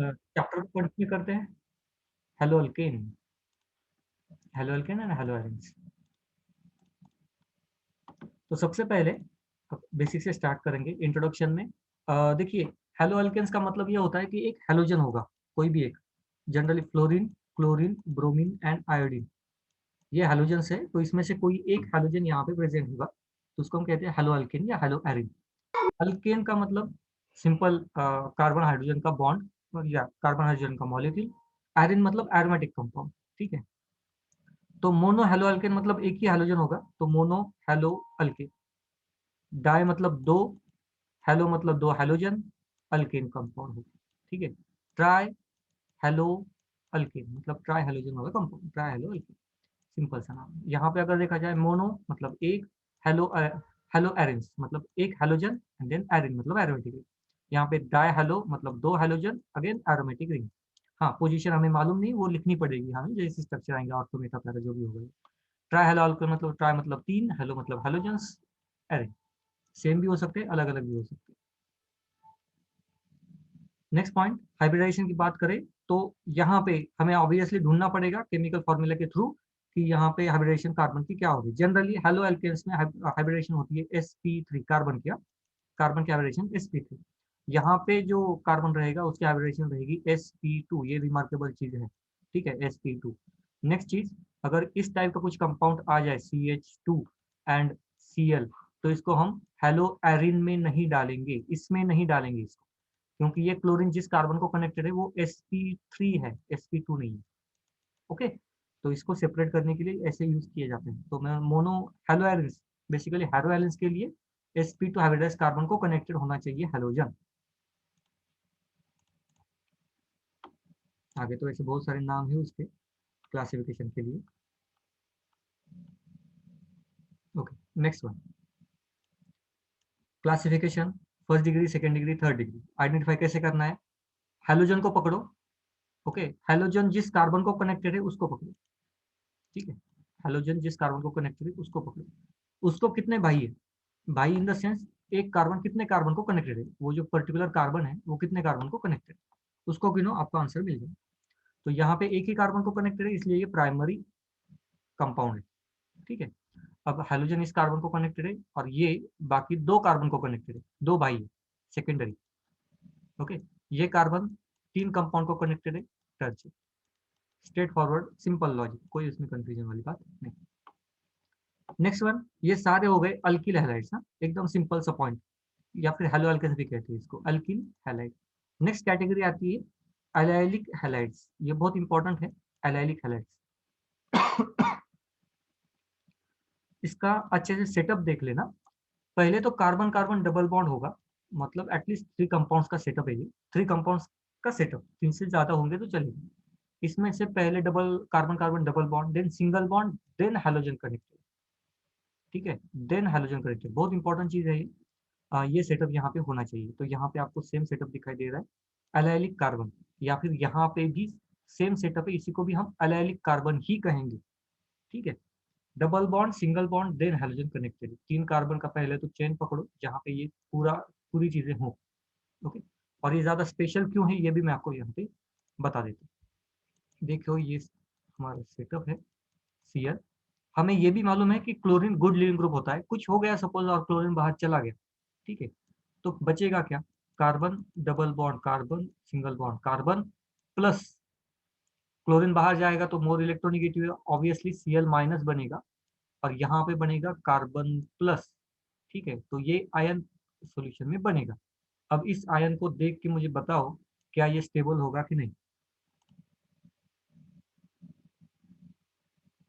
Chapter को continue करते हैं। Hello alkane, hello alkane and hello arenes. तो सबसे पहले बेसिक से स्टार्ट करेंगे इंट्रोडक्शन में। देखिए, हेलो अल्केन्स का मतलब ये होता है कि एक हेलोजन होगा, कोई भी एक, generally fluorine, chlorine, bromine and iodine, ये हेलोजन्स है। तो इसमें से कोई एक हेलोजन यहाँ पे प्रेजेंट होगा, तो उसको हम कहते हैं हेलो अल्केन या हेलो एरिन। अल्केन का मतलब सिंपल कार्बन हाइड्रोजन का बॉन्ड या कार्बन हाइड्रोजन का मॉलिक्यूल। एरिन मतलब एरोमेटिक कंपाउंड, ठीक है। तो मोनो हेलो अल्केन मतलब एक ही हेलोजन होगा, तो मोनो हेलो अल्केन। डाई मतलब दो, हेलो मतलब दो हेलोजन, अल्केन कंपाउंड होगा, ठीक है। ट्राई हेलो अल्केन मतलब ट्राई हेलोजन होगा compound, try hello alkane, simple सा नाम। यहाँ पे अगर देखा जाए मोनो मतलब एक, हेलो हेलो एरेंस मतलब एक हेलोजन एंड देन एरिन मतलब एरोमेटिक रिंग। यहाँ पे डाई हेलो मतलब दो हेलोजन अगेन एरोमेटिक रिंग। हाँ, पोजीशन हमें मालूम नहीं, वो लिखनी पड़ेगी हमें जैसे स्ट्रक्चर आएंगे ऑर्थोमेटा पैरा जो भी होगा। ट्राई हेलो अल्केन मतलब ट्राई मतलब तीन, हेलो मतलब हेलोजन्स, एरिन। सेम भी हो सकते हैं, अलग अलग भी हो सकते हैं। नेक्स्ट पॉइंट, हाइब्रिडाइजेशन की बात करें तो यहाँ पे हमें ऑब्वियसली ढूंढना पड़ेगा केमिकल फॉर्मूला के थ्रू कि यहाँ पे हाइब्रिडेशन कार्बन की क्या होगी। जनरली हेलो एल्केन्स में हाइब्रिडेशन होती है sp3, कार्बन की हाइब्रिडेशन sp3। यहाँ पे जो कार्बन रहेगा उसकी हाइब्रिडेशन रहेगी sp2, ये रिमार्केबल चीज है, ठीक है, sp2। नेक्स्ट चीज, अगर इस टाइप का कुछ कंपाउंड आ जाए CH2 एंड Cl, तो इसको हम हेलो एरिन में नहीं डालेंगे, इसमें नहीं डालेंगे इसको, क्योंकि ये क्लोरीन जिस कार्बन को कनेक्टेड है वो sp3 है, sp2 नहीं है। ओके, तो इसको सेपरेट करने के लिए ऐसे यूज किए जाते हैं। तो मैं मोनो हेलो एलिन्स, बेसिकली हेलो एलिन्स के लिए sp2 हाइब्रिडाइज्ड कार्बन को कनेक्टेड होना चाहिए हेलोजन। आगे तो ऐसे बहुत सारे नाम है उसके क्लासिफिकेशन के लिए। Okay, next one, classification, first degree, second degree, third degree. Identify कैसे करना है, हेलोजन को पकड़ो, ओके, हेलोजन जिस कार्बन को कनेक्टेड है उसको पकड़ो, ठीक है। हेलोजन जिस कार्बन को कनेक्टेड है उसको पकड़ो। उसको कितने भाई है, भाई इन द सेंस एक कार्बन कितने कार्बन को कनेक्टेड है, वो जो पर्टिकुलर कार्बन है वो कितने कार्बन को कनेक्टेड है, उसको गिनो, आपको आंसर मिल जाए। तो यहाँ पे एक ही कार्बन को कनेक्टेड है, इसलिए ये प्राइमरी कंपाउंड है, ठीक है। अब हेलोजन इस कार्बन को कनेक्टेड है और ये बाकी दो कार्बन को कनेक्टेड है, दो भाई है, सेकेंडरी। ओके, ये कार्बन तीन कंपाउंड को कनेक्टेड है, टर्च। स्ट्रेट फॉरवर्ड सिंपल लॉजिक, कोई इसमें कंफ्यूजन वाली बात नहीं। नेक्स्ट वन, ये सारे हो गए अल्किल हैलाइड्स, हाँ, एकदम सिंपल सा पॉइंट, या फिर हेलो अल्केन्स भी कहते हैं इसको, अल्किल हैलाइड। नेक्स्ट कैटेगरी आती है एलाइलिक हैलाइड्स, ये बहुत इंपॉर्टेंट है, एलाइलिक हैलाइड्स। इसका अच्छे से सेटअप देख लेना। पहले तो कार्बन कार्बन डबल बॉन्ड होगा, मतलब एटलीस्ट थ्री कंपाउंड्स का सेटअप है ये, थ्री कंपाउंड्स का सेटअप, तीन से ज्यादा होंगे तो चलेगा। इसमें से पहले double carbon carbon double bond, then single bond, then halogen connected, ठीक है, देन हैलोजन कनेक्टेड, बहुत इंपॉर्टेंट चीज है ये। ये सेटअप यहाँ पे होना चाहिए। तो यहाँ पे आपको सेम सेटअप दिखाई दे रहा है, एलाइलिक कार्बन, या फिर यहाँ पे भी सेम सेटअप है, इसी को भी हम एलाइलिक कार्बन ही कहेंगे, ठीक है। Double bond, single bond, then halogen connected, तीन कार्बन का पहले तो चेन पकड़ो जहाँ पे ये पूरी चीजें हों, ओके। और ये ज्यादा स्पेशल क्यों है ये भी मैं आपको यहाँ पे बता देता हूँ। देखो ये हमारा सेटअप है, Cl। हमें ये भी मालूम है कि क्लोरीन गुड लीविंग ग्रुप होता है, कुछ हो गया सपोज और क्लोरीन बाहर चला गया, ठीक है, तो बचेगा क्या, carbon double bond carbon, single bond carbon, plus chlorine बाहर जाएगा तो more electronegative, obviously Cl minus बनेगा, और यहाँ पे बनेगा कार्बन प्लस, ठीक है। तो ये आयन सॉल्यूशन में बनेगा। अब इस आयन को देख के मुझे बताओ क्या ये स्टेबल होगा कि नहीं,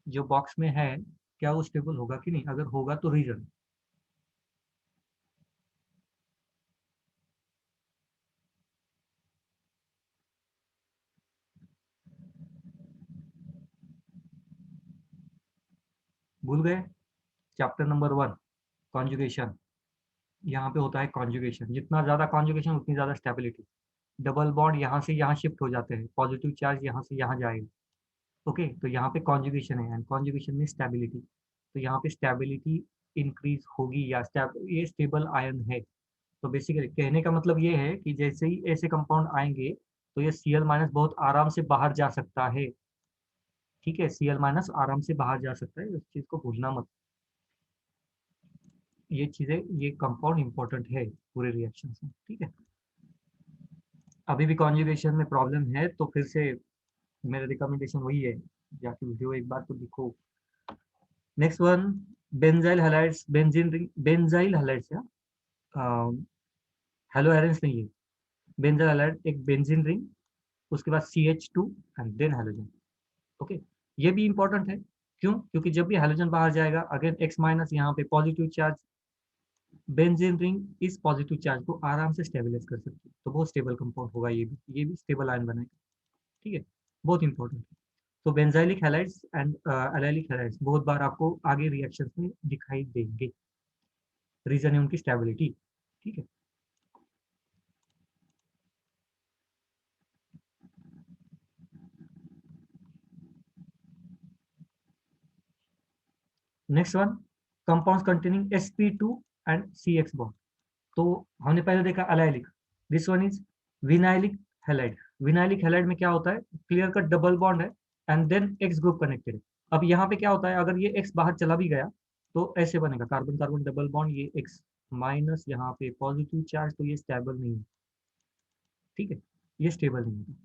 जो बॉक्स में है क्या वो स्टेबल होगा कि नहीं, अगर होगा तो रीजन। भूल गए, चैप्टर नंबर 1, कॉन्जुगेशन। यहाँ पे होता है कॉन्जुगेशन, जितना ज्यादा कॉन्जुगेशन उतनी ज्यादा स्टेबिलिटी। डबल बॉन्ड यहाँ से यहाँ शिफ्ट हो जाते हैं, पॉजिटिव चार्ज यहाँ से यहाँ जाएगा, ओके। तो यहाँ पे कॉन्जुगेशन है एंड कॉन्जुगेशन में स्टेबिलिटी, तो यहाँ पे स्टेबिलिटी इंक्रीज होगी, या ये स्टेबल आयन है। तो बेसिकली कहने का मतलब ये है कि जैसे ही ऐसे कंपाउंड आएंगे तो ये Cl- बहुत आराम से बाहर जा सकता है। ठीक है, Cl- आराम से बाहर जा सकता है, इस चीज को भूलना मत। ये चीजें, ये कंपाउंड इंपॉर्टेंट है पूरे रिएक्शन में। ठीक है, अभी भी कॉन्जुगेशन में प्रॉब्लम है तो फिर से मेरा रिकमेंडेशन वही है, जाके वीडियो एक बार तो दिखो। Next one, benzyl halides, benzene ring, benzyl halides या हेलो एरेंस नहीं है। बेंजाइल हैलाइड एक बेंजीन रिंग, उसके बाद CH2 and then halogen. Okay, ये भी इंपॉर्टेंट है। क्यों? क्योंकि जब भी हैलोजन बाहर जाएगा, अगेन X- यहाँ पे पॉजिटिव चार्ज, बेंजीन रिंग इस पॉजिटिव चार्ज को आराम से स्टेबलाइज कर सकती है, तो बहुत स्टेबल कंपाउंड होगा ये भी स्टेबल आयन बनाएगा। ठीक है, बहुत इंपॉर्टेंट है। तो benzylic halides and allylic halides बहुत बार आपको आगे रिएक्शंस में दिखाई देंगे, रीजन है उनकी स्टेबिलिटी। ठीक है, next one, compounds containing sp2 and CX bond. तो हमने पहले देखा allylic, this one is vinylic halide. Vinylic halide में क्या होता है, क्लियर कट डबल बॉन्ड है and then X group connected है। अब यहाँ पे क्या होता है, अगर ये X बाहर चला भी गया तो ऐसे बनेगा कार्बन कार्बन डबल बॉन्ड, ये X- यहाँ पे पॉजिटिव चार्ज, तो ये स्टेबल नहीं है। ठीक है, ये स्टेबल नहीं है,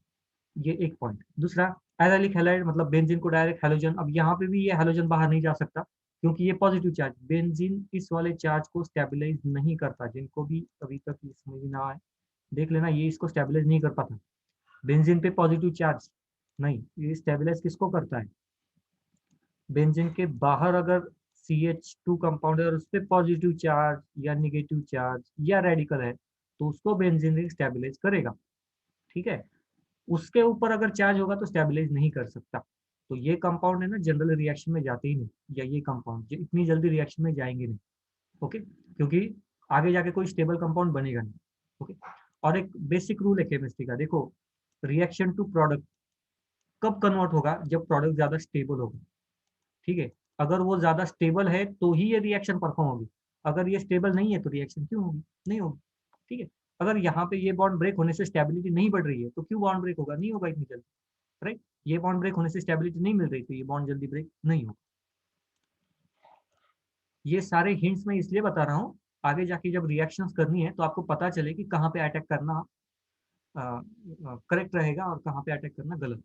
ये एक पॉइंट। दूसरा, एराइलिक हैलाइड मतलब बेंजीन को डायरेक्ट हैलोजन, अब यहाँ पे भी ये हैलोजन बाहर नहीं जा सकता क्योंकि ये पॉजिटिव चार्ज, बेंजीन इस वाले चार्ज को स्टेबलाइज नहीं करता। जिनको भी अभी तक ये समझ ना आए देख लेना, ये इसको स्टेबलाइज नहीं कर पाता। बेंजीन पे पॉजिटिव चार्ज नहीं, ये स्टेबलाइज किसको करता है, बेंजीन के बाहर अगर CH2 कंपाउंड है और उस पर पॉजिटिव चार्ज या निगेटिव चार्ज या रेडिकल है, तो उसको बेंजीन स्टेबलाइज करेगा। ठीक है, उसके ऊपर अगर चार्ज होगा तो स्टेबलाइज नहीं कर सकता। तो ये कंपाउंड है ना, जनरल रिएक्शन में जाते ही नहीं, या ये कंपाउंड इतनी जल्दी रिएक्शन में जाएंगे नहीं। ओके, क्योंकि आगे जाके कोई स्टेबल कंपाउंड बनेगा नहीं। ओके, और एक बेसिक रूल है केमिस्ट्री का, देखो, रिएक्शन टू प्रोडक्ट कब कन्वर्ट होगा, जब प्रोडक्ट ज्यादा स्टेबल होगा। ठीक है, अगर वो ज्यादा स्टेबल है तो ही ये रिएक्शन परफॉर्म होगी, अगर ये स्टेबल नहीं है तो रिएक्शन क्यों होगी, नहीं होगी। ठीक है, अगर यहाँ पे ये बॉन्ड ब्रेक होने से स्टेबिलिटी नहीं बढ़ रही है तो क्यों बॉन्ड ब्रेक होगा, नहीं होगा इतनी जल्दी। राइट, ये बॉन्ड ब्रेक होने से स्टेबिलिटी नहीं मिल रही तो ये बॉन्ड जल्दी ब्रेक नहीं होगा। ये सारे हिंट्स मैं इसलिए बता रहा हूँ, आगे जाके जब रिएक्शंस करनी है तो आपको पता चले कि कहाँ पे अटैक करना करेक्ट रहेगा और कहाँ पे अटैक करना गलत।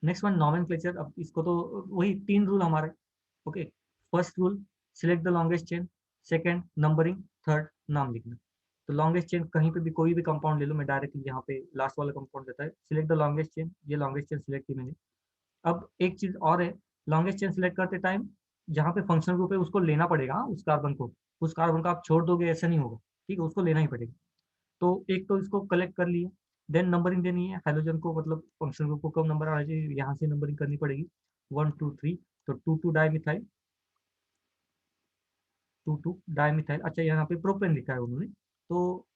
Next one, nomenclature. अब इसको तो वही तीन रूल हमारे। Okay, first rule, select the longest chain. Second, numbering. Third, नाम लिखना। तो लॉन्गेस्ट चेन कहीं पे भी कोई भी कंपाउंड ले लो, मैं डायरेक्टली यहाँ पे लास्ट वाला कंपाउंड देता है, सिलेक्ट द लॉन्गेस्ट चेन, ये लॉन्गेस्ट चेन सिलेक्ट की मैंने। अब एक चीज और है, लॉन्गेस्ट चेन सिलेक्ट करते टाइम जहाँ पे फंक्शनल ग्रुप है उसको लेना पड़ेगा, हाँ, उस कार्बन को, उस कार्बन को आप छोड़ दोगे ऐसा नहीं होगा। ठीक है, उसको लेना ही पड़ेगा। तो एक तो इसको कलेक्ट कर लिया, देन नंबरिंग देनी है हाइड्रोजन को, मतलब फंक्शनल ग्रुप को कब नंबर आना चाहिए यहाँ से नंबरिंग करनी पड़ेगी, 1 2 3। तो 2 2 डाईमिथाइल, 2 2 डाईमिथाइल। अच्छा, यहाँ पे प्रोपेन लिखा है उन्होंने, तो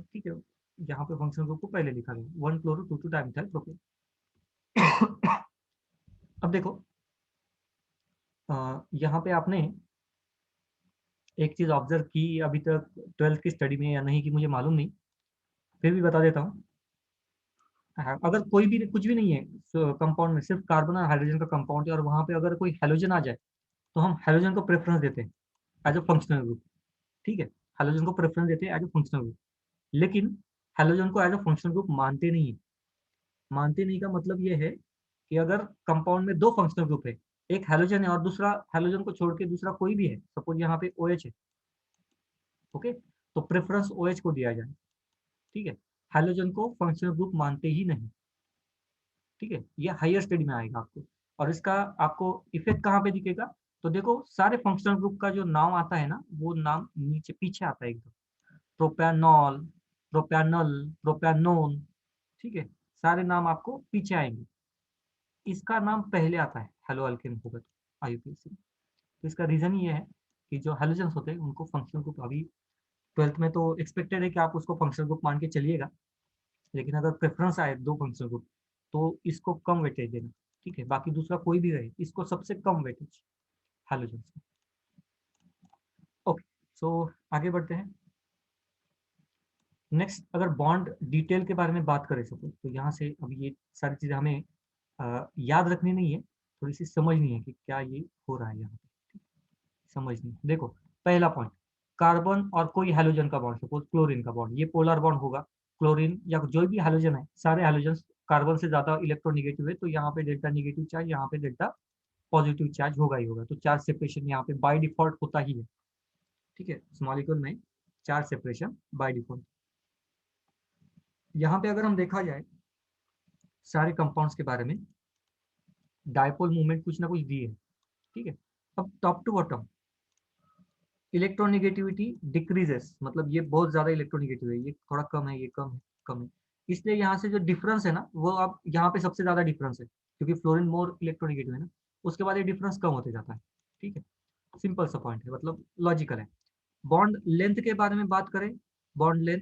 ठीक है, यहाँ पे फंक्शनल ग्रुप को पहले लिखा है, 1 क्लोरो 2 2 डाईमिथाइल प्रोपेन। अब देखो, यहाँ पे आपने एक चीज ऑब्जर्व की, अभी तक 12th की स्टडी में या नहीं की मुझे मालूम नहीं, फिर भी बता देता हूँ। हाँ, अगर कोई भी कुछ भी नहीं है कंपाउंड में, सिर्फ कार्बन और हाइड्रोजन का कंपाउंड है और वहां पे अगर कोई हेलोजन आ जाए तो हम हेलोजन को प्रेफरेंस देते हैं एज अ फंक्शनल ग्रुप। ठीक है, हेलोजन को प्रेफरेंस देते हैं एज अ फंक्शनल ग्रुप, लेकिन हेलोजन को एज अ फंक्शनल ग्रुप मानते नहीं है। मानते नहीं का मतलब ये है कि अगर कंपाउंड में दो फंक्शनल ग्रुप है, एक हेलोजन है और दूसरा हेलोजन को छोड़ के दूसरा कोई भी है, सपोज यहाँ पे OH है। ओके, तो प्रेफरेंस OH को दिया जाए। ठीक है, हेलोजन को फंक्शनल ग्रुप मानते ही नहीं। ठीक है, ये हायर स्टडी में आएगा आपको, और इसका आपको इफेक्ट कहाँ पे दिखेगा, तो देखो सारे फंक्शनल ग्रुप का जो नाम आता है ना, वो नाम नीचे पीछे आता है एकदम, प्रोपैनॉल, प्रोपैनल, प्रोपैनोन। ठीक है, सारे नाम आपको पीछे आएंगे, इसका नाम पहले आता है हेलो अल्केन होगा तो IUPAC। तो इसका रीजन ये है कि जो हेलोजेंस होते हैं उनको फंक्शनल ग्रुप, अभी 12th में तो एक्सपेक्टेड है कि आप उसको फंक्शनल ग्रुप मान के चलिएगा, लेकिन अगर प्रेफरेंस आए दो फंक्शनल ग्रुप तो इसको कम वेटेज देना। ठीक है, बाकी दूसरा कोई भी रहे इसको सबसे कम वेटेज हेलोजन। ओके, सो आगे बढ़ते हैं। नेक्स्ट अगर बॉन्ड डिटेल के बारे में बात करें सपोज, तो यहाँ से अब ये सारी चीजें हमें याद रखनी नहीं है, थोड़ी सी समझनी है कि क्या ये हो रहा है यहाँ पे, समझनी। देखो पहला पॉइंट, कार्बन और कोई हैलोजन का बॉन्ड, सपोज क्लोरीन का बॉन्ड, ये पोलर बॉन्ड होगा। क्लोरीन या जो भी हैलोजन है, सारे हैलोजन कार्बन से ज्यादा इलेक्ट्रोनिगेटिव है, तो यहाँ पे डेल्टा निगेटिव चार्ज, यहाँ पे डेल्टा पॉजिटिव चार्ज होगा ही होगा, तो चार्ज सेपरेशन यहाँ पे बाय डिफॉल्ट होता ही है। ठीक है, इस मॉलिक्यूल में चार्ज सेपरेशन बाय डिफॉल्ट। यहाँ पे अगर हम देखा जाए सारे कंपाउंड्स के बारे में, डायपोल मूवमेंट कुछ ना कुछ दिए है। ठीक है, अब top to bottom electronegativity decreases, मतलब ये बहुत ज्यादा इलेक्ट्रोनिगेटिव है, ये थोड़ा कम है, ये कम है, कम है। इसलिए यहाँ से जो डिफरेंस है ना, वो अब यहाँ पे सबसे ज्यादा डिफरेंस है, क्योंकि फ्लोरीन मोर इलेक्ट्रोनिगेटिव है ना, उसके बाद ये डिफरेंस कम होते जाता है। ठीक है, सिंपल सा पॉइंट है, मतलब लॉजिकल है। बॉन्ड लेंथ के बारे में बात करें, बॉन्ड लेंथ,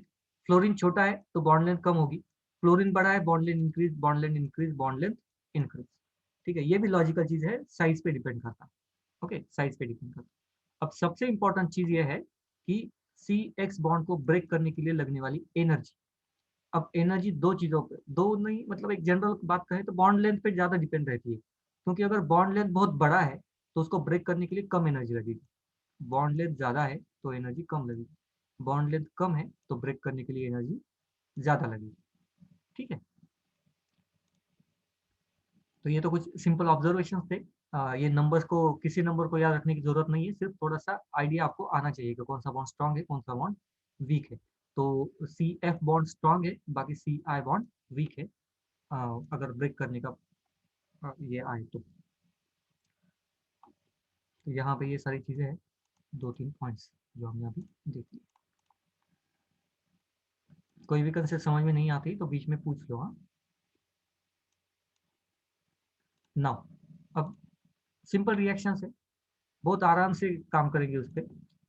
फ्लोरीन छोटा है तो बॉन्ड लेंथ कम होगी, फ्लोरीन बड़ा है bond length increase, bond length increase, bond length increase. ठीक है, ये भी लॉजिकल चीज है, साइज पे डिपेंड करता है। ओके, साइज पे डिपेंड करता है। अब सबसे इंपॉर्टेंट चीज ये है कि सी एक्स बॉन्ड को ब्रेक करने के लिए लगने वाली एनर्जी। अब एनर्जी दो चीजों पे, दो नहीं मतलब एक जनरल बात करें तो बॉन्ड लेंथ पे ज्यादा डिपेंड रहती है, क्योंकि अगर बॉन्ड लेंथ बहुत बड़ा है तो उसको ब्रेक करने के लिए कम एनर्जी लगेगी, बॉन्ड लेंथ ज्यादा है तो एनर्जी कम लगेगी, बॉन्ड लेंथ कम है तो ब्रेक करने के लिए एनर्जी ज्यादा लगेगी। ठीक है, तो ये तो कुछ सिंपल ऑब्जर्वेशन थे। ये नंबर्स को, किसी नंबर को याद रखने की जरूरत नहीं है, सिर्फ थोड़ा सा आइडिया आपको आना चाहिए कि कौन सा बॉन्ड स्ट्रांग है, कौन सा बॉन्ड वीक है। तो सी एफ बॉन्ड स्ट्रांग है, बाकी सी आई बॉन्ड वीक है, अगर ब्रेक करने का ये आए तो। यहाँ पे ये सारी चीजें हैं, दो तीन पॉइंट्स जो हमने अभी देख ली। कोई भी कंसेप्ट समझ में नहीं आती तो बीच में पूछ लो। हाँ, नाउ अब सिंपल रिएक्शन है, बहुत आराम से काम करेंगे उस पर।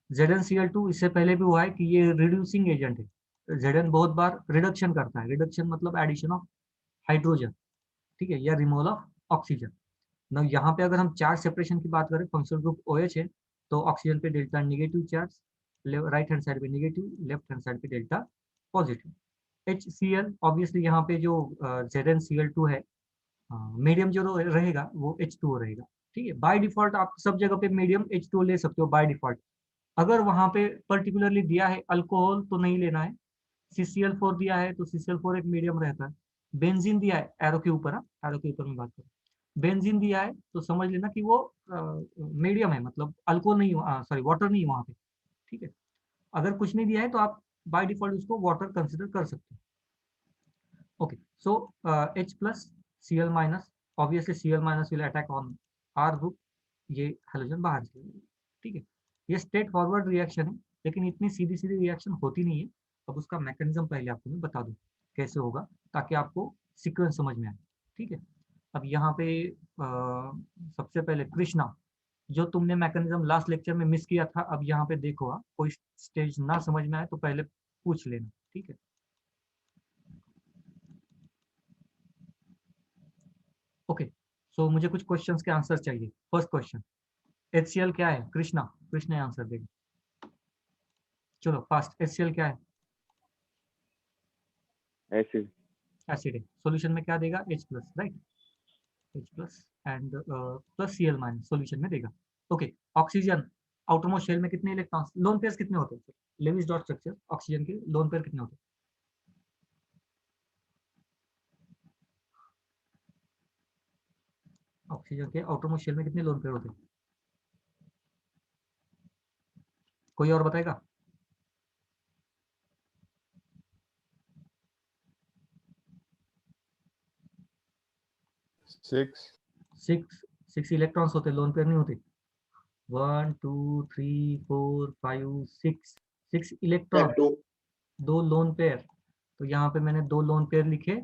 ZnCl2 इससे पहले भी हुआ है कि ये रिड्यूसिंग एजेंट है, Zn बहुत बार रिडक्शन करता है, रिडक्शन मतलब एडिशन ऑफ हाइड्रोजन, ठीक है, या रिमूवल ऑफ ऑक्सीजन। ना यहाँ पे अगर हम चार्ज सेपरेशन की बात करें, फंक्शनल ग्रुप OH है, तो ऑक्सीजन पे delta negative charge, right hand side पे निगेटिव, लेफ्ट हैंड साइड पे डेल्टा पॉजिटिव। HCl ऑब्वियसली यहाँ पे जो ZnCl2 है, मीडियम जो रहेगा वो H2O रहेगा। ठीक है, बाय डिफॉल्ट आप सब जगह पे मीडियम H2O ले सकते हो बाय डिफॉल्ट। अगर वहां पे पर्टिकुलरली दिया है अल्कोहल तो नहीं लेना है, CCl4 दिया है तो CCl4 एक मीडियम रहता है। बेंजीन दिया है एरो के ऊपर, एरो के ऊपर में बात करें, बेंजीन दिया है तो समझ लेना कि वो मीडियम है, मतलब अल्कोहल नहीं, सॉरी वाटर नहीं वहां पे। ठीक है, अगर कुछ नहीं दिया है तो आप बाय डिफॉल्ट उसको वाटर कंसिडर कर सकते हो। Okay, so H+Cl-, obviously Cl- will attack on R group, ये हाइड्रोजन बाहर चले जाएंगे। ठीक है, ये स्ट्रेट फॉरवर्ड रिएक्शन है, लेकिन इतनी सीधी सीधी रिएक्शन होती नहीं है। अब उसका मैकेनिज्म पहले आपको मैं बता दूं कैसे होगा, ताकि आपको सीक्वेंस समझ में आए। ठीक है, अब यहाँ पे सबसे पहले कृष्णा, जो तुमने मैकेनिज्म लास्ट लेक्चर में मिस किया था, अब यहाँ पे देखो, कोई स्टेज ना समझ में आए तो पहले पूछ लेना। ठीक है, ओके, सो मुझे कुछ क्वेश्चंस के आंसर चाहिए। फर्स्ट क्वेश्चन, HCl क्या है? कृष्णा, कृष्णा आंसर देगा। चलो फास्ट, HCl क्या है? एसिड। एसिड है। सॉल्यूशन में क्या देगा? H+, right, H+ and +Cl- solution में देगा। ओके, ऑक्सीजन, आउटरमोस्ट शेल में कितने इलेक्ट्रॉन्स, लोन पेयर्स कितने होते हैं? लेविस डॉट स्ट्रक्चर, ऑक्सीजन के लोन पेयर कितने होते हैं? ऑक्सीजन के आउटरमोस्ट शेल में कितने लोन पेयर होते हैं? कोई और बताएगा? 6। 6 इलेक्ट्रॉन्स होते हैं, लोन पेयर नहीं होते। 1 2 3 4 5 6, 6 इलेक्ट्रॉन, टू। 2 lone pair. तो यहाँ पे मैंने 2 लोन पेयर लिखे,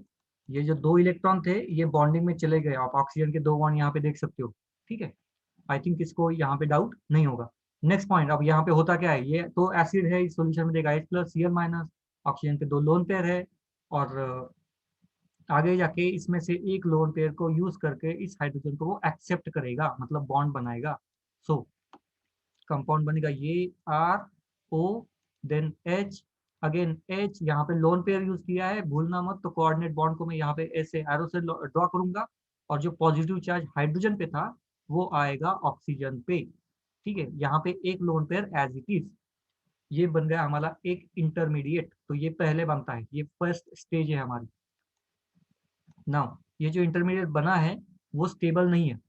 ये जो 2 इलेक्ट्रॉन थे ये बॉन्डिंग में चले गए, आप ऑक्सीजन के 2 बॉन्ड यहाँ पे देख सकते हो। ठीक है, आई थिंक इसको यहाँ पे डाउट नहीं होगा। नेक्स्ट पॉइंट, अब यहाँ पे होता क्या है, ये तो एसिड है, इस सॉल्यूशन में देगा H+Cl-, ऑक्सीजन के 2 लोन पेयर है, और आगे जाके इसमें से एक लोन पेयर को यूज करके इस हाइड्रोजन को वो एक्सेप्ट करेगा, मतलब बॉन्ड बनाएगा। सो कंपाउंड बनेगा ये R O, then H again H यहाँ पे लोन पेयर यूज किया है, भूलना मत। तो कोऑर्डिनेट बॉन्ड को मैं यहाँ पे ऐसे एरो से ड्रॉ करूंगा, और जो पॉजिटिव चार्ज हाइड्रोजन पे था वो आएगा ऑक्सीजन पे। ठीक है, यहाँ पे एक lone pair as it is, ये बन गया हमारा एक इंटरमीडिएट। तो ये पहले बनता है, ये फर्स्ट स्टेज है हमारी। नाउ ये जो इंटरमीडिएट बना है वो स्टेबल नहीं है,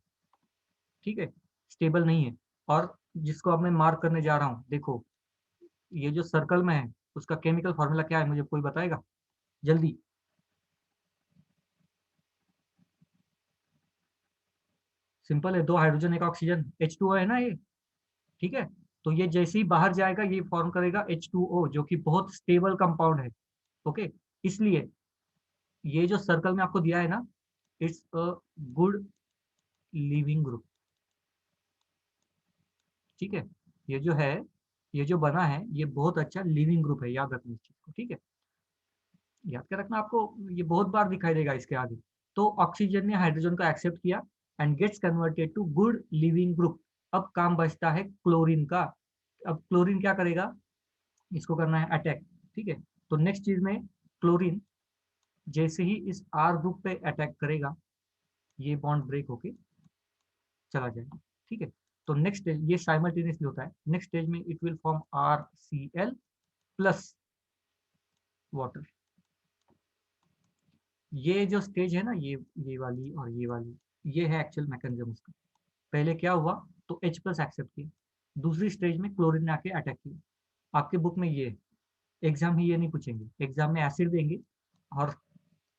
ठीक है, स्टेबल नहीं है। और जिसको अब मैं मार्क करने जा रहा हूँ, देखो ये जो सर्कल में है उसका केमिकल फॉर्मूला क्या है, मुझे कोई बताएगा जल्दी? सिंपल है, दो हाइड्रोजन एक ऑक्सीजन, H2O है ना ये, ठीक है। तो ये जैसे ही बाहर जाएगा ये फॉर्म करेगा H2O, जो कि बहुत स्टेबल कंपाउंड है। ओके, इसलिए ये जो सर्कल में आपको दिया है ना, it's a good leaving group. ठीक है, ये जो है, ये जो बना है ये बहुत अच्छा लिविंग ग्रुप है, याद रखना इस चीज को, ठीक है। याद कर रखना, आपको ये बहुत बार दिखाई देगा इसके आगे। तो ऑक्सीजन ने हाइड्रोजन को एक्सेप्ट किया and gets converted to good leaving group. अब काम बचता है क्लोरीन का। अब क्लोरीन क्या करेगा, इसको करना है अटैक, ठीक है। तो नेक्स्ट चीज में क्लोरीन जैसे ही इस आर ग्रुप पे अटैक करेगा, ये बॉन्ड ब्रेक होके चला जाएगा, ठीक है। तो नेक्स्ट स्टेज ये साइमल्टेनियसली होता है। नेक्स्ट स्टेज में it will form RCl plus water. ये जो स्टेज है ना, ये वाली और ये वाली, ये है एक्चुअल मैकेनिज्म उसका। पहले क्या हुआ, तो H प्लस एक्सेप्ट किया, दूसरी स्टेज में क्लोरीन ने आके अटैक किया। आपके बुक में ये, एग्जाम में ये नहीं पूछेंगे, एग्जाम में एसिड देंगे, और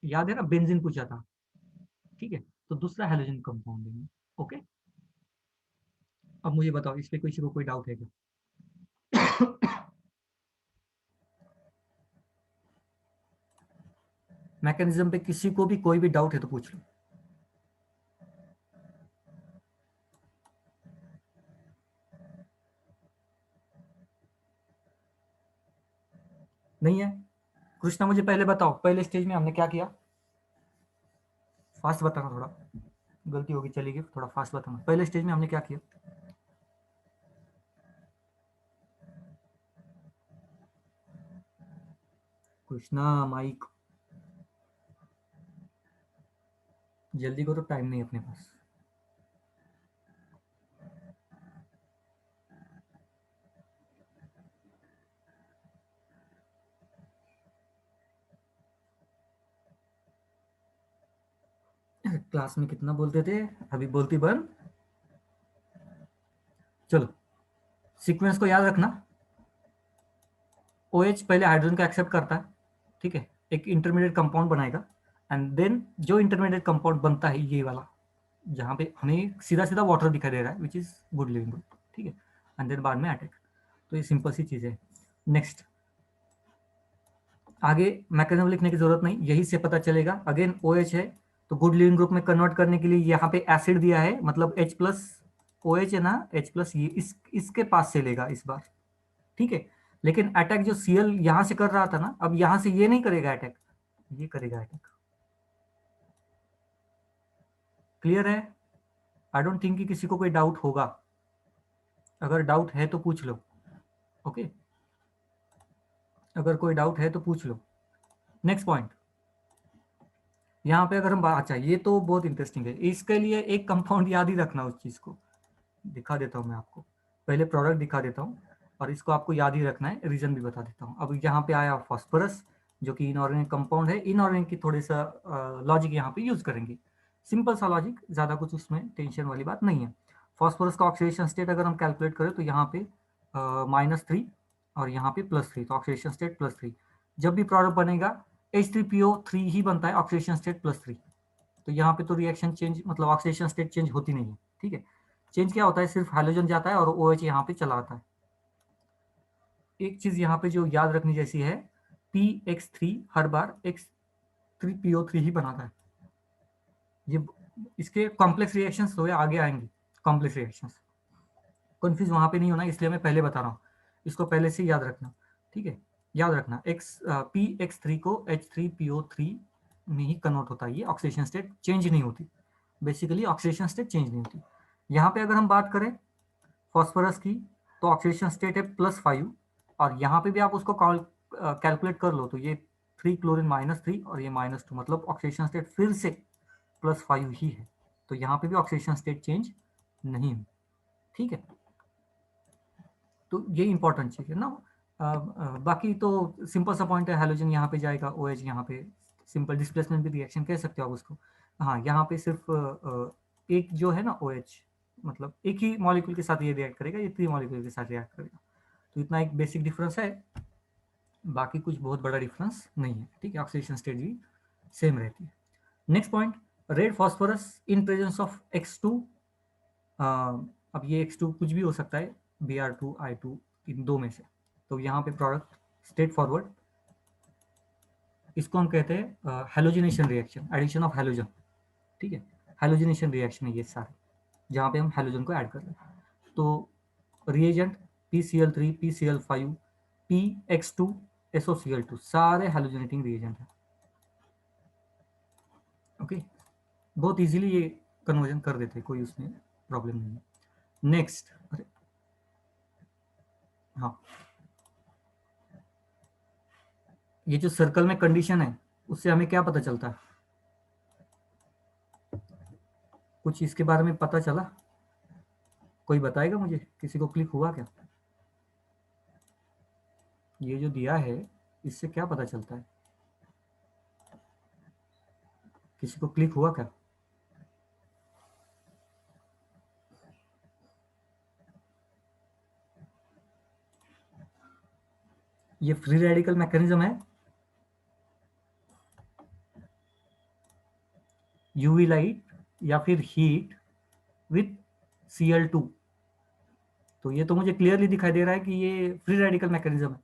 याद है ना बेंजीन पूछा था, ठीक है। तो दूसरा हेलोजन कंपाउंड देंगे। ओके, अब मुझे बताओ इस पे किसी को कोई डाउट है क्या? मैकेनिज्म पे किसी को भी कोई भी डाउट है तो पूछ लो। नहीं है? कृष्णा मुझे पहले बताओ, पहले स्टेज में हमने क्या किया? फास्ट बताना, थोड़ा गलती होगी चलेगी, थोड़ा फास्ट बताना। पहले स्टेज में हमने क्या किया? कृष्णा माइक जल्दी करो, टाइम नहीं अपने पास। क्लास में कितना बोलते थे, अभी बोलती बंद। चलो, सीक्वेंस को याद रखना। OH पहले हाइड्रोजन को एक्सेप्ट करता है, ठीक है, एक इंटरमीडिएट कंपाउंड बनाएगा, एंड देन जो इंटरमीडिएट कंपाउंड बनता है ये वाला, जहाँ पे हमें सीधा सीधा वाटर दिखाई दे रहा है, which is good leaving group, ठीक है। एंड देन बाद में अटैक। तो ये सिंपल सी चीज़ है। नेक्स्ट, आगे मैकेनिज्म लिखने की जरूरत नहीं, यही से पता चलेगा। अगेन OH है, तो गुड लिविंग ग्रुप में कन्वर्ट करने के लिए यहाँ पे एसिड दिया है, मतलब H प्लस OH है ना, H प्लस ये इसके पास से लेगा इस बार, ठीक है। लेकिन अटैक जो Cl यहाँ से कर रहा था ना, अब यहाँ से ये नहीं करेगा अटैक, ये करेगा अटैक। क्लियर है? आई डोंट थिंक कि किसी को कोई डाउट होगा, अगर डाउट है तो पूछ लो। ओके, अगर कोई डाउट है तो पूछ लो। नेक्स्ट पॉइंट, यहाँ पे अगर हम अच्छा, ये तो बहुत इंटरेस्टिंग है, इसके लिए एक कंपाउंड याद ही रखना, उस चीज को दिखा देता हूँ मैं आपको। पहले प्रोडक्ट दिखा देता हूँ, और इसको आपको याद ही रखना है, रीजन भी बता देता हूँ। अब यहाँ पे आया फॉस्फोरस, जो कि इनऑर्गेनिक कंपाउंड है। इनऑर्गेनिक की थोड़ी सा लॉजिक यहाँ पे यूज करेंगे, सिंपल सा लॉजिक, ज्यादा कुछ उसमें टेंशन वाली बात नहीं है। फॉस्फोरस का ऑक्सीडेशन स्टेट अगर हम कैलकुलेट करें तो यहाँ पे -3 और यहाँ पे +3, तो ऑक्सीडेशन स्टेट +3। जब भी प्रोडक्ट बनेगा H3PO3 ही बनता है, ऑक्सीडेशन स्टेट +3। तो यहाँ पे तो रिएक्शन चेंज, मतलब ऑक्सीडेशन स्टेट चेंज होती नहीं है, ठीक है। चेंज क्या होता है, सिर्फ हाइड्रोजन जाता है और OH यहाँ पे चला आता है। एक चीज यहाँ पे जो याद रखनी जैसी है, PX3 हर बार X3PO3 ही बनाता है। ये इसके कॉम्प्लेक्स रिएक्शंस तो आगे आएंगे, कॉम्प्लेक्स रिएक्शंस, कंफ्यूज वहां पे नहीं होना, इसलिए मैं पहले बता रहा हूँ, इसको पहले से याद रखना, ठीक है। याद रखना PX3 को H3PO3 में ही कन्वर्ट होता है, ये ऑक्सीडेशन स्टेट चेंज नहीं होती, बेसिकली ऑक्सीडेशन स्टेट चेंज नहीं होती। यहाँ पे अगर हम बात करें फॉस्फोरस की, तो ऑक्सीडेशन स्टेट है +5, और यहाँ पे भी आप उसको कैलकुलेट कर लो तो ये 3 क्लोरीन -3 और ये -2, मतलब ऑक्सीडेशन स्टेट फिर से +5 ही है, तो यहाँ पे भी ऑक्सीडेशन स्टेट चेंज नहीं है। ठीक है, तो ये इंपॉर्टेंट चीज है ना। बाकी तो सिंपल सा पॉइंट है, हाइड्रोजन यहाँ पे जाएगा, OH यहाँ पे, सिंपल डिस्प्लेसमेंट भी रिएक्शन कह सकते हो आप उसको। हाँ, यहाँ पे सिर्फ एक जो है ना OH, मतलब एक ही मॉलिक्यूल के साथ ये रिएक्ट करेगा, ये 3 मॉलिक्यूल के साथ रिएक्ट करेगा, तो इतना एक बेसिक डिफरेंस है, बाकी कुछ बहुत बड़ा डिफरेंस नहीं है। ठीक है, ऑक्सीडेशन स्टेट भी सेम रहती है। Next point, red phosphorus in presence of X2। अब ये X2 कुछ भी हो सकता है, Br2 I2 इन दो में से, तो यहाँ पे प्रोडक्ट स्ट्रेट फॉरवर्ड, इसको हम कहते हैं halogenation reaction, addition of halogen. ठीक है, हैलोजिनेशन रिएक्शन है ये सारे, जहाँ पे हम हैलोजन को ऐड कर रहे हैं। तो reagent PCl3 PCl5 PX2 SOCl2 सारे हैलोजनेटिंग रिएजेंट हैं। ओके, बहुत इजीली ये कन्वर्जन कर देते हैं, कोई उसमें प्रॉब्लम नहीं है। नेक्स्ट, हाँ, ये जो सर्कल में कंडीशन है उससे हमें क्या पता चलता है, कुछ इसके बारे में पता चला? कोई बताएगा मुझे, किसी को क्लिक हुआ क्या? ये जो दिया है इससे क्या पता चलता है, किसी को क्लिक हुआ क्या? ये फ्री रेडिकल मैकेनिज्म है, यूवी लाइट या फिर हीट विथ Cl2, तो ये तो मुझे क्लियरली दिखाई दे रहा है कि ये फ्री रेडिकल मैकेनिज्म है।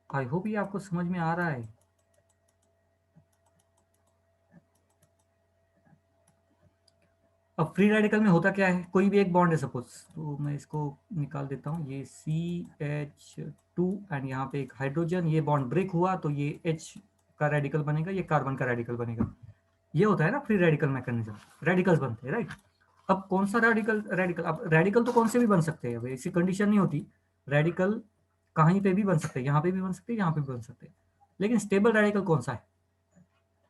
आई होप ये आपको समझ में आ रहा है। अब फ्री रेडिकल में होता क्या है, कोई भी एक बॉन्ड है सपोज, तो मैं इसको निकाल देता हूँ, ये CH2 एंड यहाँ पे एक हाइड्रोजन, ये बॉन्ड ब्रेक हुआ तो ये H का रेडिकल बनेगा, ये कार्बन का रेडिकल बनेगा। ये होता है ना फ्री रेडिकल मैकेनिज्म, रेडिकल्स बनते हैं, राइट। अब कौन सा रेडिकल, अब रेडिकल तो कौन से भी बन सकते हैं, अब ऐसी कंडीशन नहीं होती, रेडिकल कहीं पे भी बन सकते हैं, यहाँ पे भी बन सकते हैं, यहाँ पे भी बन सकते हैं, लेकिन स्टेबल रेडिकल कौन सा है?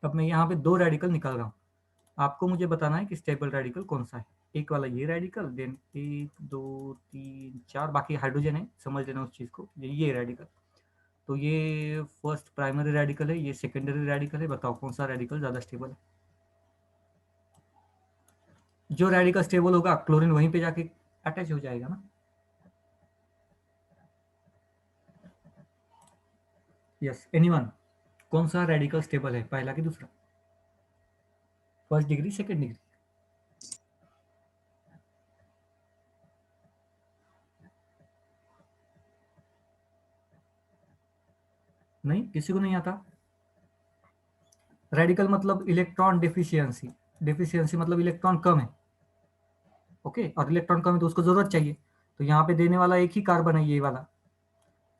अब मैं यहाँ पे 2 रेडिकल निकाल रहा हूँ, आपको मुझे बताना है कि स्टेबल रेडिकल कौन सा है। एक वाला ये रेडिकल, देन 1 2 3 4 बाकी हाइड्रोजन है, समझ लेना उस चीज को, ये रेडिकल, तो ये फर्स्ट प्राइमरी रेडिकल है, ये सेकेंडरी रेडिकल है, बताओ कौन सा रेडिकल ज्यादा स्टेबल है? जो रेडिकल स्टेबल होगा क्लोरीन वहीं पे जाके अटैच हो जाएगा ना। यस, एनीवन, कौन सा रेडिकल स्टेबल है, पहला कि दूसरा? First degree, second degree? नहीं, किसी को नहीं आता। रेडिकल मतलब इलेक्ट्रॉन डिफिशियंसी, डिफिशियंसी मतलब इलेक्ट्रॉन कम है। ओके, और इलेक्ट्रॉन कम है तो उसको जरूरत चाहिए, तो यहाँ पे देने वाला एक ही कार्बन है, ये वाला,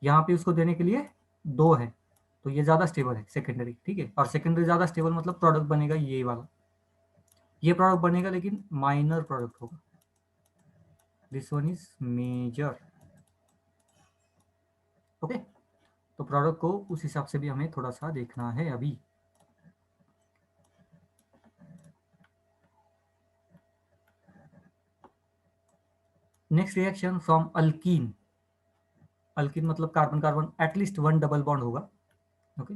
यहाँ पे उसको देने के लिए 2 है, तो ये ज्यादा स्टेबल है सेकेंडरी। ठीक है, और सेकेंडरी ज्यादा स्टेबल मतलब प्रोडक्ट बनेगा ये वाला, ये प्रोडक्ट बनेगा लेकिन माइनर प्रोडक्ट होगा, this one is major. Okay, तो प्रोडक्ट को उस हिसाब से भी हमें थोड़ा सा देखना है अभी। Next reaction from alkene, alkene मतलब carbon carbon at least 1 double bond होगा। ओके,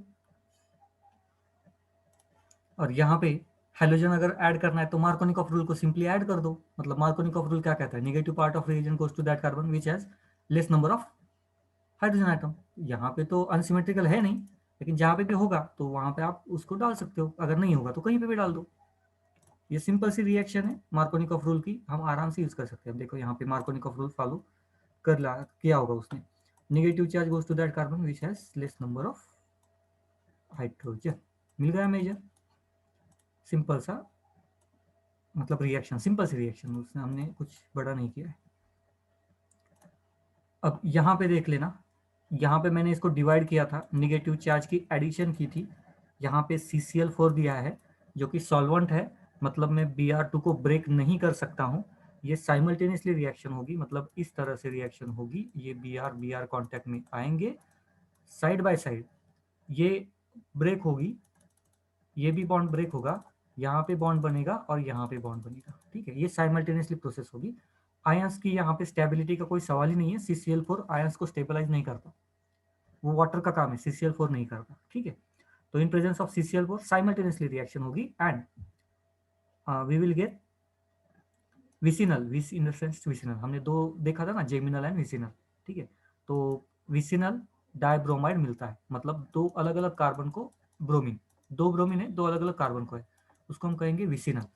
और यहाँ पे हाइड्रोजन अगर ऐड करना है तो मार्कोनिकॉफ रूल को सिंपली ऐड कर दो, मतलब मार्कोनिकॉफ रूल क्या कहता है, negative part of reagent goes to that carbon which has less number of hydrogen atom. यहाँ पे तो अनसिमेट्रिकल है नहीं, लेकिन जहाँ पे भी होगा तो वहाँ पे आप उसको डाल सकते हो, अगर नहीं होगा तो कहीं पे भी डाल दो। ये सिंपल सी रिएक्शन है मार्कोनिकॉफ रूल की, हम आराम से यूज कर सकते हैं। देखो यहाँ पे मार्कोनिकॉफ रूल फॉलो कर ला किया होगा उसने, negative charge goes to that carbon which has less number of hydrogen, मिल गया मेजर। सिंपल सा मतलब रिएक्शन, सिंपल सी रिएक्शन, उसने हमने कुछ बड़ा नहीं किया है। अब यहाँ पे देख लेना, यहाँ पे मैंने इसको डिवाइड किया था, निगेटिव चार्ज की एडिशन की थी, यहाँ पे CCl4 दिया है जो कि सॉल्वेंट है, मतलब मैं Br2 को ब्रेक नहीं कर सकता हूँ, ये साइमल्टेनियसली रिएक्शन होगी, मतलब इस तरह से रिएक्शन होगी, ये बी आर कॉन्टैक्ट में आएंगे साइड बाय साइड, ये ब्रेक होगी, ये भी बॉन्ड ब्रेक होगा, यहाँ पे बॉन्ड बनेगा और यहाँ पे बॉन्ड बनेगा, ठीक है। ये साइमल्टेनियसली प्रोसेस होगी। आयंस की यहाँ पे स्टेबिलिटी का कोई सवाल ही नहीं है, CCl4 आयंस को स्टेबलाइज नहीं करता, वो वाटर का काम है, CCl4 नहीं करता, ठीक है। तो in presence of CCl4 simultaneously reaction होगी and we will get vicinal, विस इन द सेंस विसिनल, हमने दो देखा था ना, जेमिनल एंड विसिनल, ठीक है। तो विसिनल डाइब्रोमाइड मिलता है, मतलब दो अलग अलग कार्बन को ब्रोमीन, दो ब्रोमीन है, दो अलग अलग कार्बन को है, उसको हम कहेंगे विसिनल।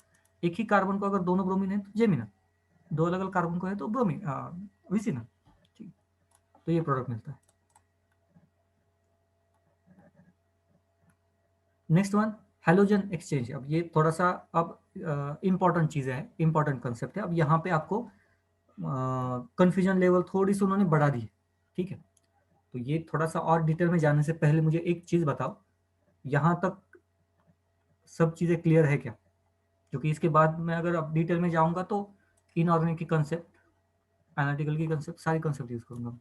एक ही कार्बन को अगर दोनों ब्रोमीन है तो जेमिनल, दो अलग अलग कार्बन को है तो ब्रोमीन विसिनल, ठीक। तो ये प्रोडक्ट मिलता है। Next one halogen exchange. अब ये थोड़ा सा अब इंपॉर्टेंट चीज़ें हैं, इंपॉर्टेंट कंसेप्ट है। अब यहाँ पे आपको कंफ्यूजन लेवल थोड़ी सी उन्होंने बढ़ा दी है, ठीक है। तो ये थोड़ा सा और डिटेल में जाने से पहले मुझे एक चीज़ बताओ, यहाँ तक सब चीज़ें क्लियर है क्या? क्योंकि इसके बाद मैं अगर अब डिटेल में जाऊँगा तो इनऑर्गेनिक की कंसेप्ट, एनालिटिकल की कंसेप्ट, सारी कंसेप्ट यूज़ करूँगा।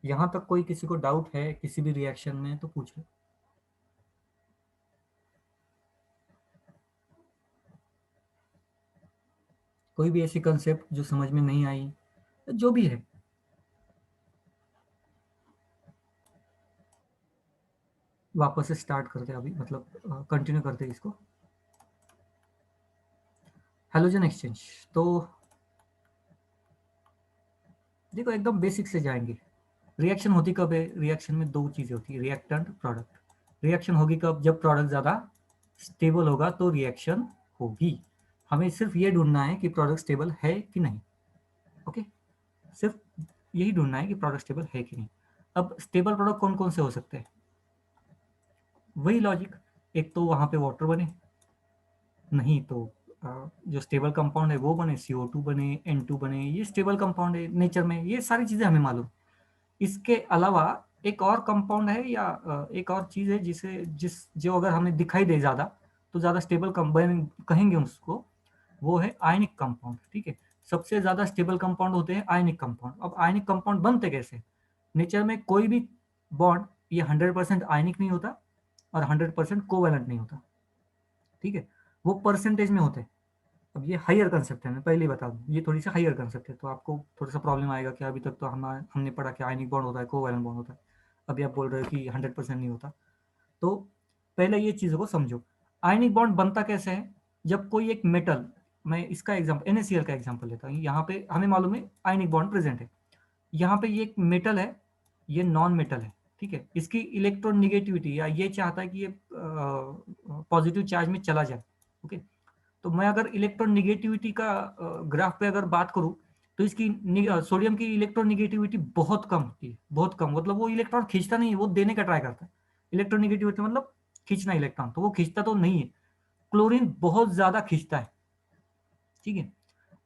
यहाँ तक कोई किसी को डाउट है किसी भी रिएक्शन में तो पूछ लो। कोई भी ऐसी कंसेप्ट जो समझ में नहीं आई, जो भी है। वापस से स्टार्ट करते हैं अभी, मतलब कंटिन्यू करते हैं इसको। हेलोजन एक्सचेंज, तो देखो एकदम बेसिक से जाएंगे। रिएक्शन होती कब है? रिएक्शन में दो चीज़ें होती है, रिएक्टेंट, प्रोडक्ट। रिएक्शन होगी कब? जब प्रोडक्ट ज़्यादा स्टेबल होगा तो रिएक्शन होगी। हमें सिर्फ ये ढूंढना है कि प्रोडक्ट स्टेबल है कि नहीं, ओके। सिर्फ यही ढूंढना है कि प्रोडक्ट स्टेबल है कि नहीं। अब स्टेबल प्रोडक्ट कौन कौन से हो सकते हैं? वही लॉजिक, एक तो वहाँ पे वाटर बने, नहीं तो जो स्टेबल कंपाउंड है वो बने, CO2 बने, N2 बने, ये स्टेबल कंपाउंड है नेचर में, ये सारी चीज़ें हमें मालूम। इसके अलावा एक और कंपाउंड है या एक और चीज़ है जिसे जो अगर हमें दिखाई दे ज़्यादा तो ज़्यादा स्टेबल कंपाउंड कहेंगे उसको, वो है आयनिक कंपाउंड, ठीक है। सबसे ज़्यादा स्टेबल कंपाउंड होते हैं आयनिक कंपाउंड। अब आयनिक कंपाउंड बनते कैसे? नेचर में कोई भी बॉन्ड ये 100% आयनिक नहीं होता और 100% कोवैलेंट नहीं होता, ठीक है। वो परसेंटेज में होते हैं। अब ये हायर कंसेप्ट है, मैं पहले ही बता दूं, ये थोड़ी सी हायर कंसेप्ट है, तो आपको थोड़ा सा प्रॉब्लम आएगा कि अभी तक तो हमने पढ़ा कि आयनिक बॉन्ड होता है, कोवैलेंट बॉन्ड होता है, अभी आप बोल रहे हो कि 100% नहीं होता। तो पहले ये चीज़ों को समझो। आयनिक बॉन्ड बनता कैसे है? जब कोई एक मेटल, मैं इसका एग्जाम्पल NaCl का एग्जाम्पल लेता हूँ, यहाँ पे हमें मालूम है आयनिक बॉन्ड प्रेजेंट है। यहाँ पे ये एक मेटल है, ये नॉन मेटल है, ठीक है। इसकी इलेक्ट्रोनिगेटिविटी या ये चाहता है कि ये पॉजिटिव चार्ज में चला जाए, ओके। तो मैं अगर इलेक्ट्रोनिगेटिविटी का ग्राफ पे अगर बात करूं तो इसकी सोडियम की इलेक्ट्रोनिगेटिविटी बहुत कम होती है, बहुत कम, मतलब वो इलेक्ट्रॉन खींचता नहीं है, वो देने का ट्राई करता है। इलेक्ट्रोनिगेटिविटी मतलब खींचना इलेक्ट्रॉन, तो वो खींचता तो नहीं है। क्लोरीन बहुत ज्यादा खींचता है, ठीक है।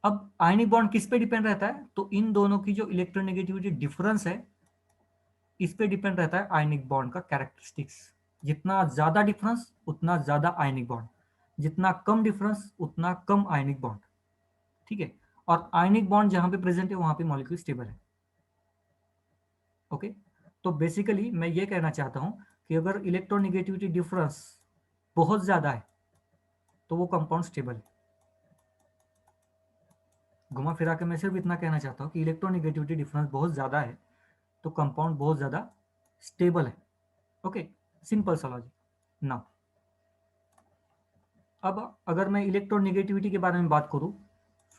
अब आयनिक बॉन्ड किस पे डिपेंड रहता है? तो इन दोनों की जो इलेक्ट्रोनिगेटिविटी डिफरेंस है इस पे डिपेंड रहता है आयनिक बॉन्ड का कैरेक्टरिस्टिक्स। जितना ज्यादा डिफरेंस उतना ज्यादा आयनिक बॉन्ड, जितना कम डिफरेंस उतना कम आयनिक बॉन्ड, ठीक है। और आयनिक बॉन्ड जहां पे प्रेजेंट है वहां पे मॉलिक्यूल स्टेबल है, ओके। तो बेसिकली मैं ये कहना चाहता हूं कि अगर इलेक्ट्रोनिगेटिविटी डिफरेंस बहुत ज्यादा है तो वो कंपाउंड स्टेबल है। घुमा फिरा के मैं सिर्फ इतना कहना चाहता हूं कि इलेक्ट्रोनिगेटिविटी डिफरेंस बहुत ज्यादा है तो कंपाउंड बहुत ज्यादा स्टेबल है, ओके। सिंपल सा लॉजिक ना। अब अगर मैं इलेक्ट्रोनिगेटिविटी के बारे में बात करूं,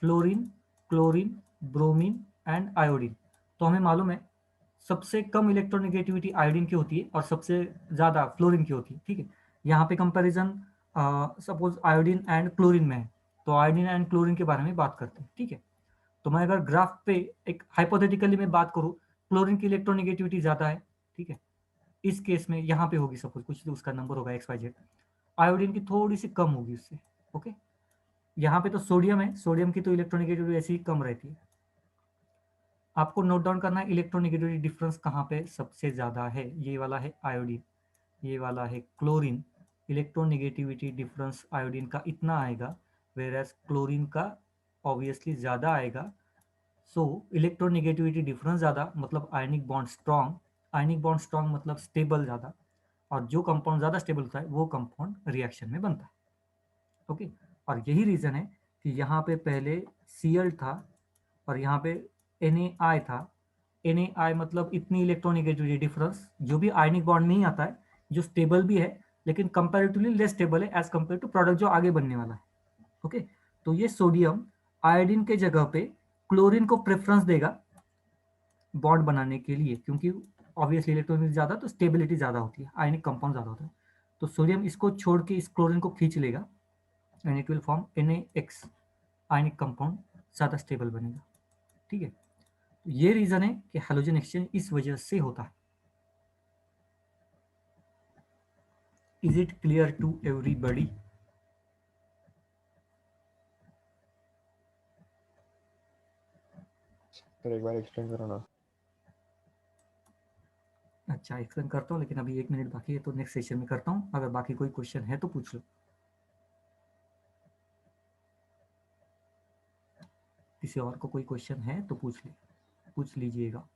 fluorine, chlorine, bromine and iodine, तो हमें मालूम है सबसे कम इलेक्ट्रोनिगेटिविटी आयोडीन की होती है और सबसे ज़्यादा फ्लोरीन की होती है, ठीक है। यहाँ पे comparison suppose iodine and chlorine में है, तो आयोडीन एंड क्लोरीन के बारे में बात करते हैं, ठीक है। तो मैं अगर ग्राफ पे एक हाइपोथेटिकली में बात करूँ, क्लोरीन की इलेक्ट्रोनिगेटिविटी ज़्यादा है, ठीक है। इस केस में यहाँ पे होगी सपोज कुछ तो उसका नंबर होगा XYZ, आयोडीन की थोड़ी सी कम होगी उससे, ओके। यहाँ पे तो सोडियम है, सोडियम की तो इलेक्ट्रोनिगेटिविटी ऐसी ही कम रहती है। आपको नोट डाउन करना है इलेक्ट्रोनिगेटिविटी डिफरेंस कहाँ पे सबसे ज़्यादा है, ये वाला है आयोडीन, ये वाला है क्लोरीन। इलेक्ट्रोनिगेटिविटी डिफरेंस आयोडीन का इतना आएगा, वेर एज क्लोरीन का ऑब्वियसली ज़्यादा आएगा, सो इलेक्ट्रोनेगेटिविटी डिफरेंस ज़्यादा मतलब ionic bond strong, ionic bond strong मतलब स्टेबल ज़्यादा, और जो कंपाउंड ज़्यादा स्टेबल होता है वो कंपाउंड रिएक्शन में बनता है। ओके, और यही रीज़न है कि यहाँ पे पहले Cl था और यहाँ पे Na था। Na मतलब इतनी इलेक्ट्रोनेगेटिविटी डिफरेंस, जो भी आयनिक बॉन्ड नहीं आता है, जो स्टेबल भी है लेकिन कंपैरेटिवली लेस स्टेबल है एज कम्पेयर टू प्रोडक्ट जो आगे बनने वाला है। ओके, तो ये सोडियम आयोडीन के जगह पे क्लोरीन को प्रेफरेंस देगा बॉन्ड बनाने के लिए, क्योंकि ऑब्वियसली इलेक्ट्रॉनिक ज़्यादा तो स्टेबिलिटी ज़्यादा होती है, आयनिक कंपाउंड ज़्यादा होता है, तो सोडियम इसको छोड़ के इस क्लोरीन को खींच लेगा and it will form NaX, ionic compound ज़्यादा स्टेबल बनेगा। ठीक है, तो ये रीज़न है कि हैलोजन एक्सचेंज इस वजह से होता है। Is it clear to everybody? Sir एक बार एक्सप्लेन करो ना। अच्छा, एक्सप्लेन करता हूँ, लेकिन अभी 1 मिनट बाकी है तो नेक्स्ट सेशन में करता हूँ। अगर बाकी कोई क्वेश्चन है तो पूछ लो, किसी और को कोई क्वेश्चन है तो पूछ लीजिएगा।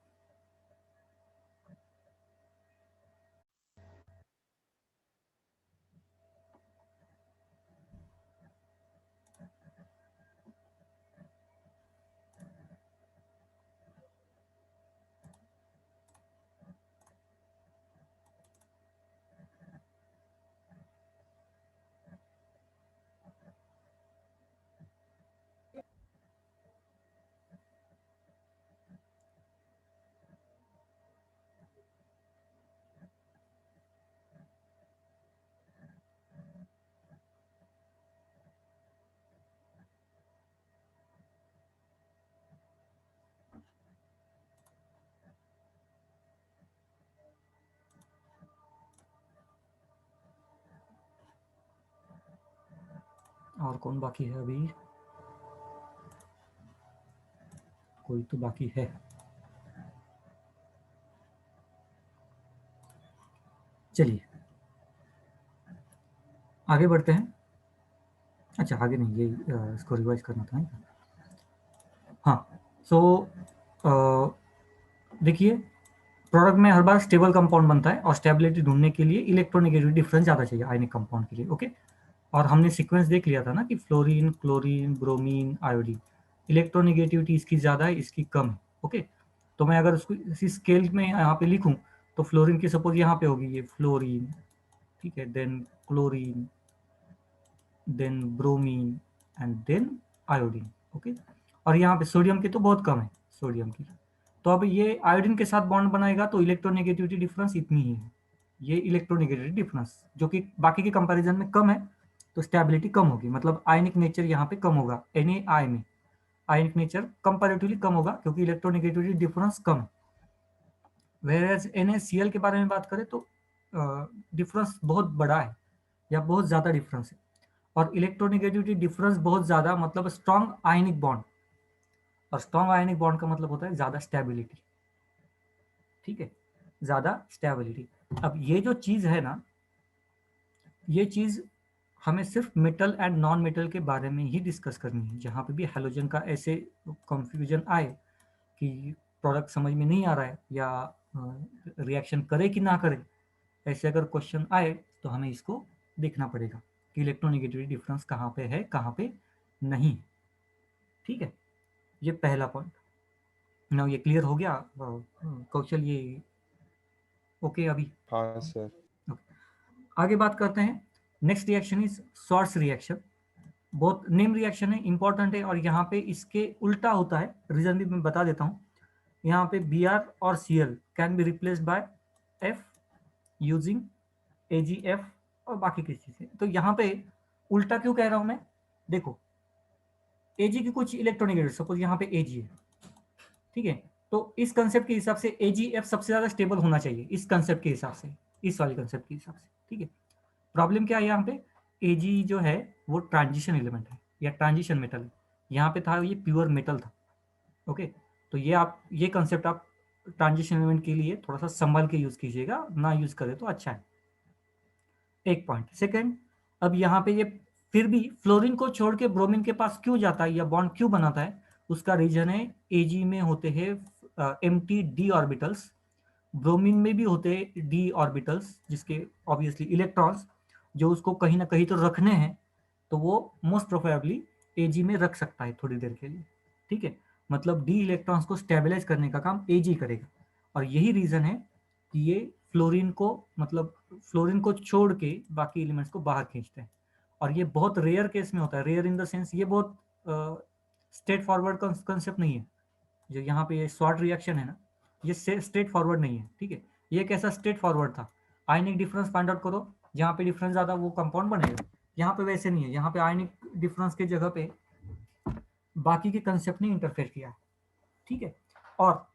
और कौन बाकी है अभी? कोई तो बाकी है। चलिए आगे बढ़ते हैं। अच्छा, आगे नहीं, ये इसको रिवाइज करना था। हाँ, सो देखिए, प्रोडक्ट में हर बार स्टेबल कंपाउंड बनता है और स्टेबिलिटी ढूंढने के लिए इलेक्ट्रोनेगेटिविटी डिफरेंस ज़्यादा चाहिए आयनिक कंपाउंड के लिए। ओके, और हमने सीक्वेंस देख लिया था ना कि fluorine, chlorine, bromine, iodine, electronegativity इसकी ज़्यादा है, इसकी कम है। ओके, तो मैं अगर उसको इसी स्केल में यहाँ पे लिखूँ तो फ्लोरीन की सपोज यहाँ पे होगी ये फ्लोरीन, ठीक है, then chlorine, then bromine and then iodine. Okay, और यहाँ पे सोडियम की तो बहुत कम है, सोडियम की। तो अब ये आयोडीन के साथ बॉन्ड बनाएगा तो इलेक्ट्रोनेगेटिविटी डिफरेंस इतनी ही है, ये इलेक्ट्रोनेगेटिविटी डिफरेंस जो कि बाकी के कंपैरिजन में कम है, तो स्टेबिलिटी कम होगी, मतलब आयनिक नेचर यहाँ पे कम होगा। Na में आयनिक नेचर कंपैरेटिवली कम होगा क्योंकि इलेक्ट्रोनेगेटिविटी डिफरेंस कम है। वेयरएज NaCl के बारे में बात करें तो डिफरेंस बहुत बड़ा है या बहुत ज़्यादा डिफरेंस है, और इलेक्ट्रोनेगेटिविटी डिफरेंस बहुत ज़्यादा मतलब स्ट्रॉन्ग आयनिक बॉन्ड, और स्ट्रॉन्ग आयनिक बॉन्ड का मतलब होता है ज़्यादा स्टेबिलिटी। ठीक है, ज़्यादा स्टेबिलिटी। अब ये जो चीज़ है ना, ये चीज़ हमें सिर्फ मेटल एंड नॉन मेटल के बारे में ही डिस्कस करनी है। जहाँ पे भी हैलोजन का ऐसे कंफ्यूजन आए कि प्रोडक्ट समझ में नहीं आ रहा है या रिएक्शन करे कि ना करे, ऐसे अगर क्वेश्चन आए तो हमें इसको देखना पड़ेगा कि इलेक्ट्रोनेगेटिविटी डिफरेंस कहाँ पे है, कहाँ पे नहीं। ठीक है, ये पहला पॉइंट। ना ये क्लियर हो गया कौशल? ये ओके अभी? हाँ सर। आगे बात करते हैं। Next reaction is shorts reaction. बहुत नेम रिएक्शन है, इंपॉर्टेंट है, और यहाँ पे इसके उल्टा होता है। रीजन भी मैं बता देता हूँ। यहाँ पे Br और Cl can be replaced by F using AgF और बाकी किसी से। तो यहाँ पे उल्टा क्यों कह रहा हूँ मैं? देखो, Ag की कुछ इलेक्ट्रोनेगेटिव, सपोज यहाँ पे Ag है, ठीक है, तो इस कंसेप्ट के हिसाब से AgF सबसे ज़्यादा स्टेबल होना चाहिए, इस कंसेप्ट के हिसाब से, इस वाले कंसेप्ट के हिसाब से। ठीक है, प्रॉब्लम क्या है यहाँ पे? Ag जो है वो ट्रांजिशन एलिमेंट है या ट्रांजिशन मेटल है। यहाँ पे था ये प्योर मेटल था। ओके, तो ये कंसेप्ट आप ट्रांजिशन एलिमेंट के लिए थोड़ा सा संभल के यूज कीजिएगा, ना यूज करें तो अच्छा है। एक पॉइंट। सेकंड, अब यहाँ पे ये फिर भी फ्लोरीन को छोड़ के ब्रोमीन के पास क्यों जाता है या बॉन्ड क्यों बनाता है, उसका रीजन है Ag में होते हैं एम्प्टी डी ऑर्बिटल्स, ब्रोमीन में भी होते हैं डी ऑर्बिटल्स जिसके ऑब्वियसली इलेक्ट्रॉन्स जो उसको कहीं ना कहीं तो रखने हैं, तो वो मोस्ट प्रोबेबली Ag में रख सकता है थोड़ी देर के लिए। ठीक है, मतलब डी इलेक्ट्रॉन्स को स्टेबलाइज करने का काम Ag करेगा, और यही रीजन है कि ये फ्लोरीन को मतलब फ्लोरीन को छोड़ के बाकी एलिमेंट्स को बाहर खींचते हैं। और ये बहुत रेयर केस में होता है, रेयर इन द सेंस ये बहुत स्ट्रेट फॉरवर्ड कंसेप्ट नहीं है। जो यहाँ पे ये शॉर्ट रिएक्शन है ना, ये स्ट्रेट फॉरवर्ड नहीं है। ठीक है, ये कैसा स्ट्रेट फॉरवर्ड था, आयनिक डिफरेंस फाइंड आउट करो, जहाँ पे डिफरेंस ज़्यादा वो कंपाउंड बनेगा। यहाँ पे वैसे नहीं है, यहाँ पे आयनिक डिफरेंस की जगह पे बाकी के कंसेप्ट ने इंटरफेयर किया है। ठीक है, और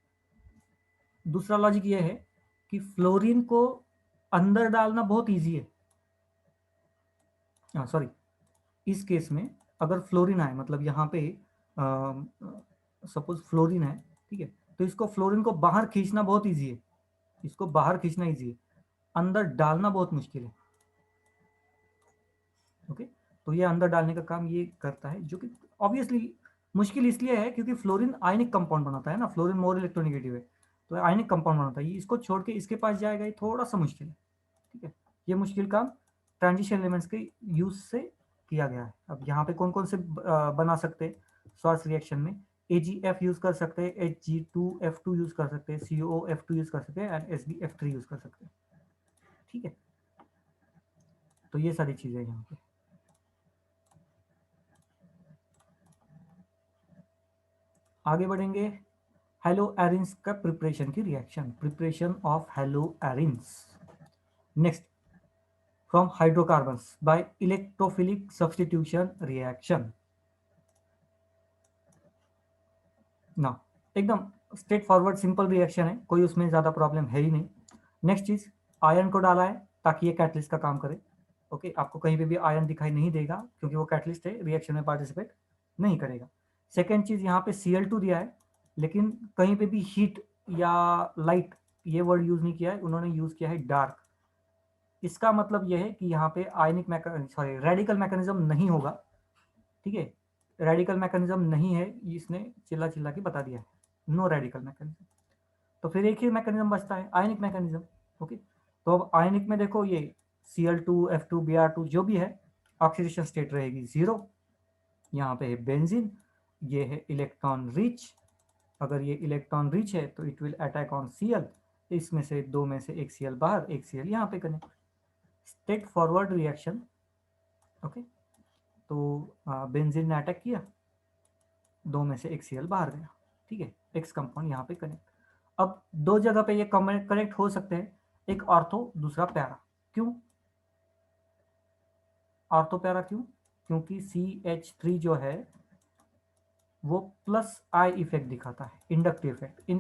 दूसरा लॉजिक ये है कि फ्लोरीन को अंदर डालना बहुत ईजी है। सॉरी, इस केस में अगर फ्लोरीन आए, मतलब यहाँ पे सपोज फ्लोरीन है, ठीक है, तो इसको फ्लोरीन को बाहर खींचना बहुत ईजी है, इसको बाहर खींचना ईजी है, अंदर डालना बहुत मुश्किल है। ओके, तो ये अंदर डालने का काम ये करता है, जो कि ऑब्वियसली मुश्किल इसलिए है क्योंकि फ्लोरीन आयनिक कंपाउंड बनाता है ना, फ्लोरीन मोर इलेक्ट्रोनेगेटिव है, तो आयनिक कंपाउंड बनाता है, इसको छोड़ के इसके पास जाएगा ये थोड़ा सा मुश्किल है। ठीक है, ये मुश्किल काम ट्रांजिशन एलिमेंट्स के यूज से किया गया है। अब यहाँ पे कौन कौन से बना सकते हैं स्वार्ट्ज रिएक्शन में, AgF यूज कर सकते हैं, Hg2F2 यूज कर सकते हैं, COF2 यूज कर सकते हैं, एंड SbF3 यूज कर सकते हैं। ठीक है, तो ये सारी चीजें यहाँ पे। आगे बढ़ेंगे, हेलो एरिन्स का प्रिपरेशन की reaction, preparation of haloarenes. Next, from hydrocarbons by electrophilic substitution reaction. ना, एकदम स्ट्रेट फॉरवर्ड सिंपल रिएक्शन है, कोई उसमें ज़्यादा प्रॉब्लम है ही नहीं। नेक्स्ट चीज़, आयरन को डाला है ताकि ये कैटलिस्ट का काम करे। ओके, आपको कहीं पे भी आयरन दिखाई नहीं देगा क्योंकि वो कैटलिस्ट है, रिएक्शन में पार्टिसिपेट नहीं करेगा। सेकेंड चीज़, यहाँ पे Cl2 दिया है, लेकिन कहीं पे भी हीट या लाइट ये वर्ड यूज़ नहीं किया है, उन्होंने यूज़ किया है डार्क। इसका मतलब यह है कि यहाँ पे आयनिक सॉरी रेडिकल मैकेनिज्म नहीं होगा। ठीक है, रेडिकल मैकेनिज्म नहीं है, इसने चिल्ला चिल्ला के बता दिया है, नो रेडिकल मैकेनिज्म। तो फिर एक ही मैकेनिज्म बचता है, आयनिक मैकेनिज्म। ओके, तो अब आयनिक में देखो ये Cl2 F2 Br2 जो भी है, ऑक्सीडेशन स्टेट रहेगी 0। यहाँ पे है बेंजीन, ये है इलेक्ट्रॉन रिच, अगर ये इलेक्ट्रॉन रिच है तो it will attack on Cl, इसमें से दो में से एक Cl बाहर, एक Cl यहाँ पे connect, straight forward reaction. Okay, तो बेंजीन ने अटैक किया, दो में से एक Cl बाहर गया। ठीक है, एक्स कंपाउंड यहाँ पे कनेक्ट। अब दो जगह पे ये कनेक्ट हो सकते हैं, एक ऑर्थो दूसरा पैरा। क्यों ऑर्थो पैरा, क्यों? क्योंकि CH3 जो है वो प्लस आई इफेक्ट दिखाता है, inductive effect, in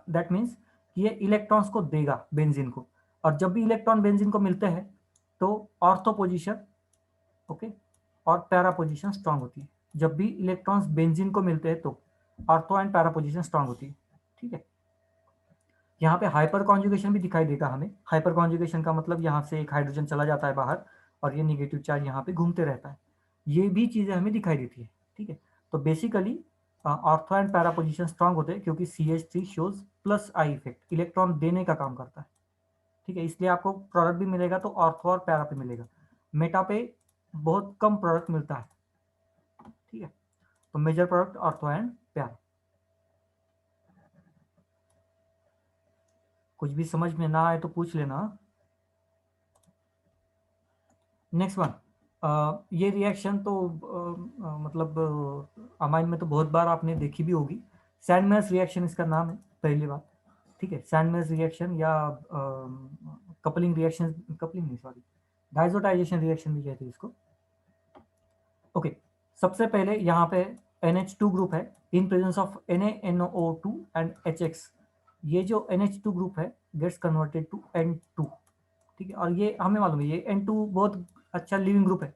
that means ये इलेक्ट्रॉन्स को देगा बेंजीन को, और जब भी इलेक्ट्रॉन बेंजीन को मिलते हैं तो ऑर्थो पोजीशन ओके और पैरा पोजीशन स्ट्रांग होती है। जब भी इलेक्ट्रॉन्स बेंजीन को मिलते हैं तो ortho and para position strong होती है। ठीक है, यहाँ पे हाइपर कॉन्जुगेशन भी दिखाई देगा हमें। हाइपर कॉन्जुगेशन का मतलब यहाँ से एक हाइड्रोजन चला जाता है बाहर और ये निगेटिव चार्ज यहाँ पे घूमते रहता है, ये भी चीज़ें हमें दिखाई देती है। ठीक है, तो basically ortho and para position strong होते हैं क्योंकि CH3 shows plus I effect, electron देने का काम करता है। ठीक है, इसलिए आपको प्रोडक्ट भी मिलेगा तो ऑर्थो और पैरा पे मिलेगा, मेटा पे बहुत कम प्रोडक्ट मिलता है। ठीक है, तो major product ortho and para. कुछ भी समझ में ना आए तो पूछ लेना। नेक्स्ट वन, ये रिएक्शन तो मतलब अमाइन में तो बहुत बार आपने देखी भी होगी, सैंडमर्स रिएक्शन इसका नाम है, पहली बात। ठीक है, सैंडमर्स रिएक्शन या कपलिंग रिएक्शन, कपलिंग नहीं सॉरी, डाइजोटाइजेशन रिएक्शन भी कहते हैं इसको। ओके, सबसे पहले यहाँ पे NH2 ग्रुप है इन presence of NaNO2 and HX, ये जो NH2 ग्रुप है गेट्स कन्वर्टेड टू N2। ठीक है, और ये हमें मालूम है ये N2 बहुत अच्छा लिविंग ग्रुप है।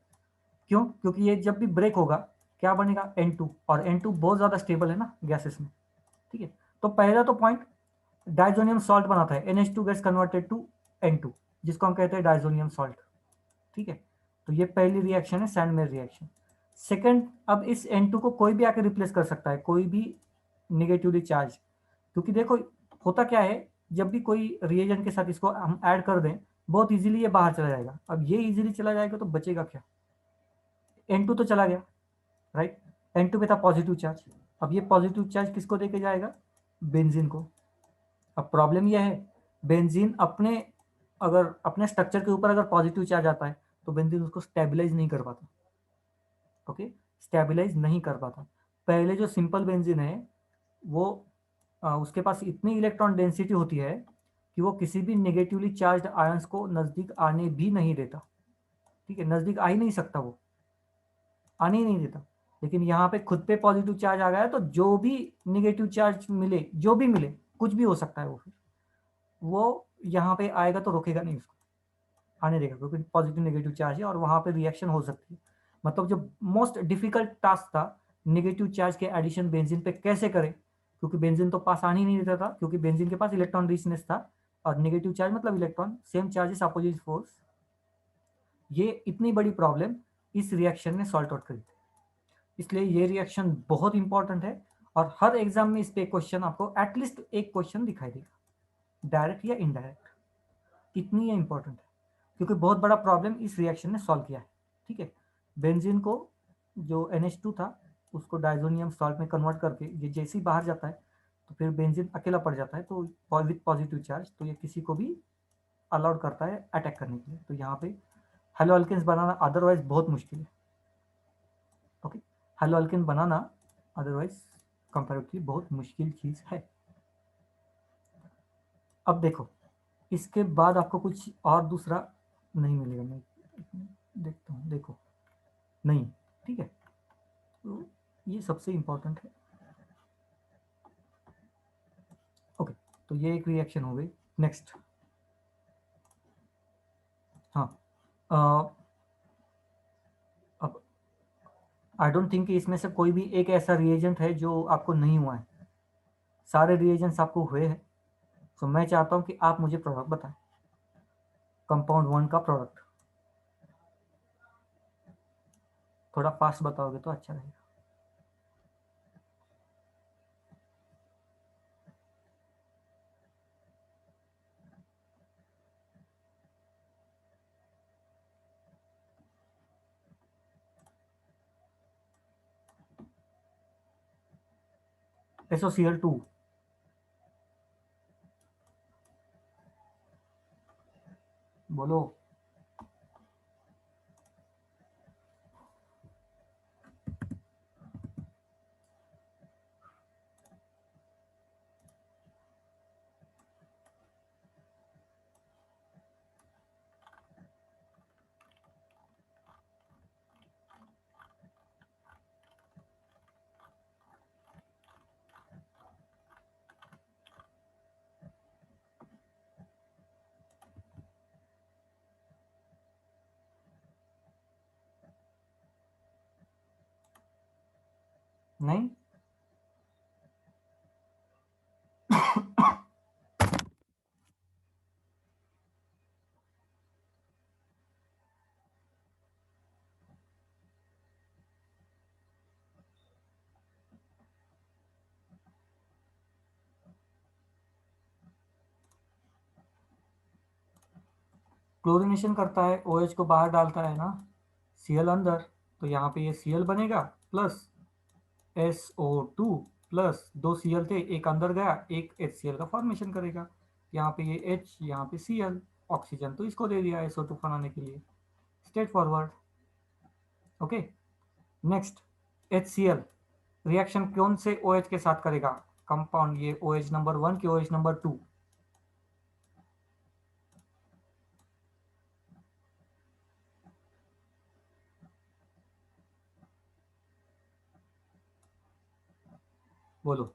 क्यों? क्योंकि ये जब भी ब्रेक होगा क्या बनेगा, N2, और N2 बहुत ज़्यादा स्टेबल है ना गैसेस में। ठीक है, तो पहला तो पॉइंट डाइजोनियम सॉल्ट बनाता है, NH2 gets converted to N2, जिसको हम कहते हैं डाइजोनियम सॉल्ट। ठीक है, तो ये पहली रिएक्शन है सैंड मेयर रिएक्शन। सेकंड, अब इस N2 को कोई भी आके रिप्लेस कर सकता है, कोई भी निगेटिवली चार्ज, क्योंकि देखो होता क्या है, जब भी कोई रिएजेंट के साथ इसको हम ऐड कर दें बहुत इजीली ये बाहर चला जाएगा। अब ये इजीली चला जाएगा तो बचेगा क्या, N2 तो चला गया, राइट। N2 पे था पॉजिटिव चार्ज, अब ये पॉजिटिव चार्ज किसको देके जाएगा, बेंजीन को। अब प्रॉब्लम यह है, बेंजीन अपने अगर अपने स्ट्रक्चर के ऊपर अगर पॉजिटिव चार्ज आता है तो बेंजीन उसको स्टेबलाइज नहीं कर पाता, ओके, स्टेबलाइज नहीं कर पाता। पहले जो सिंपल बेंजीन है वो उसके पास इतनी इलेक्ट्रॉन डेंसिटी होती है कि वो किसी भी नेगेटिवली चार्ज्ड आयंस को नज़दीक आने भी नहीं देता, ठीक है, नज़दीक आ ही नहीं सकता, वो आने ही नहीं देता। लेकिन यहाँ पे खुद पे पॉजिटिव चार्ज आ गया तो जो भी निगेटिव चार्ज मिले, जो भी मिले, कुछ भी हो सकता है, वो फिर वो यहाँ पे आएगा तो रोकेगा नहीं उसको, आने देगा, क्योंकि पॉजिटिव नेगेटिव चार्ज है और वहाँ पे रिएक्शन हो सकती है। मतलब जो मोस्ट डिफिकल्ट टास्क था नेगेटिव चार्ज के एडिशन बेंजीन पे कैसे करें, क्योंकि बेंजीन तो पास आने ही नहीं देता था, क्योंकि बेंजीन के पास इलेक्ट्रॉन रिचनेस था और नेगेटिव चार्ज मतलब electron, same charges opposite force. ये इतनी बड़ी प्रॉब्लम इस रिएक्शन ने सॉल्व आउट करी थी, इसलिए ये रिएक्शन बहुत इंपॉर्टेंट है और हर एग्जाम में इस पे क्वेश्चन आपको एटलीस्ट एक क्वेश्चन दिखाई देगा, डायरेक्ट या इनडायरेक्ट, इतनी ये इंपॉर्टेंट है, क्योंकि बहुत बड़ा प्रॉब्लम इस रिएक्शन ने सॉल्व किया है, ठीक है। बेंजीन को जो NH2 था उसको डाइजोनियम सॉल्ट में कन्वर्ट करके ये जैसे ही बाहर जाता है तो फिर बेंजीन अकेला पड़ जाता है, तो विथ पॉजिटिव चार्ज, तो ये किसी को भी अलाउड करता है अटैक करने के लिए। तो यहाँ पे हेलो अल्केन्स बनाना अदरवाइज बहुत मुश्किल है, ओके, हेलो अल्केन बनाना अदरवाइज कंपैरेटिवली बहुत मुश्किल चीज़ है। अब देखो इसके बाद आपको कुछ और दूसरा नहीं मिलेगा, मैं देखता हूँ, देखो नहीं, ठीक है, तो ये सबसे इंपॉर्टेंट है, ओके। तो ये एक रिएक्शन हो गई। नेक्स्ट, हाँ, अब आई डोंट थिंक कि इसमें से कोई भी एक ऐसा रिएजेंट है जो आपको नहीं हुआ है, सारे रिएजेंट्स आपको हुए हैं। तो मैं चाहता हूँ कि आप मुझे प्रोडक्ट बताएं, कंपाउंड 1 का प्रोडक्ट, थोड़ा फास्ट बताओगे तो अच्छा रहेगा। SOCl2, बोलो। नहीं, क्लोरीनेशन करता है, OH को बाहर डालता है ना, Cl अंदर, तो यहाँ पे ये Cl बनेगा प्लस SO2 प्लस 2 Cl थे, एक अंदर गया, एक HCl का फॉर्मेशन करेगा, यहाँ पे ये H, यहाँ पे Cl, ऑक्सीजन तो इसको दे दिया SO2 बनाने के लिए, straight forward, okay. Next, HCl reaction कौन से OH के साथ करेगा, कंपाउंड ये OH नंबर 1 के OH नंबर 2, बोलो।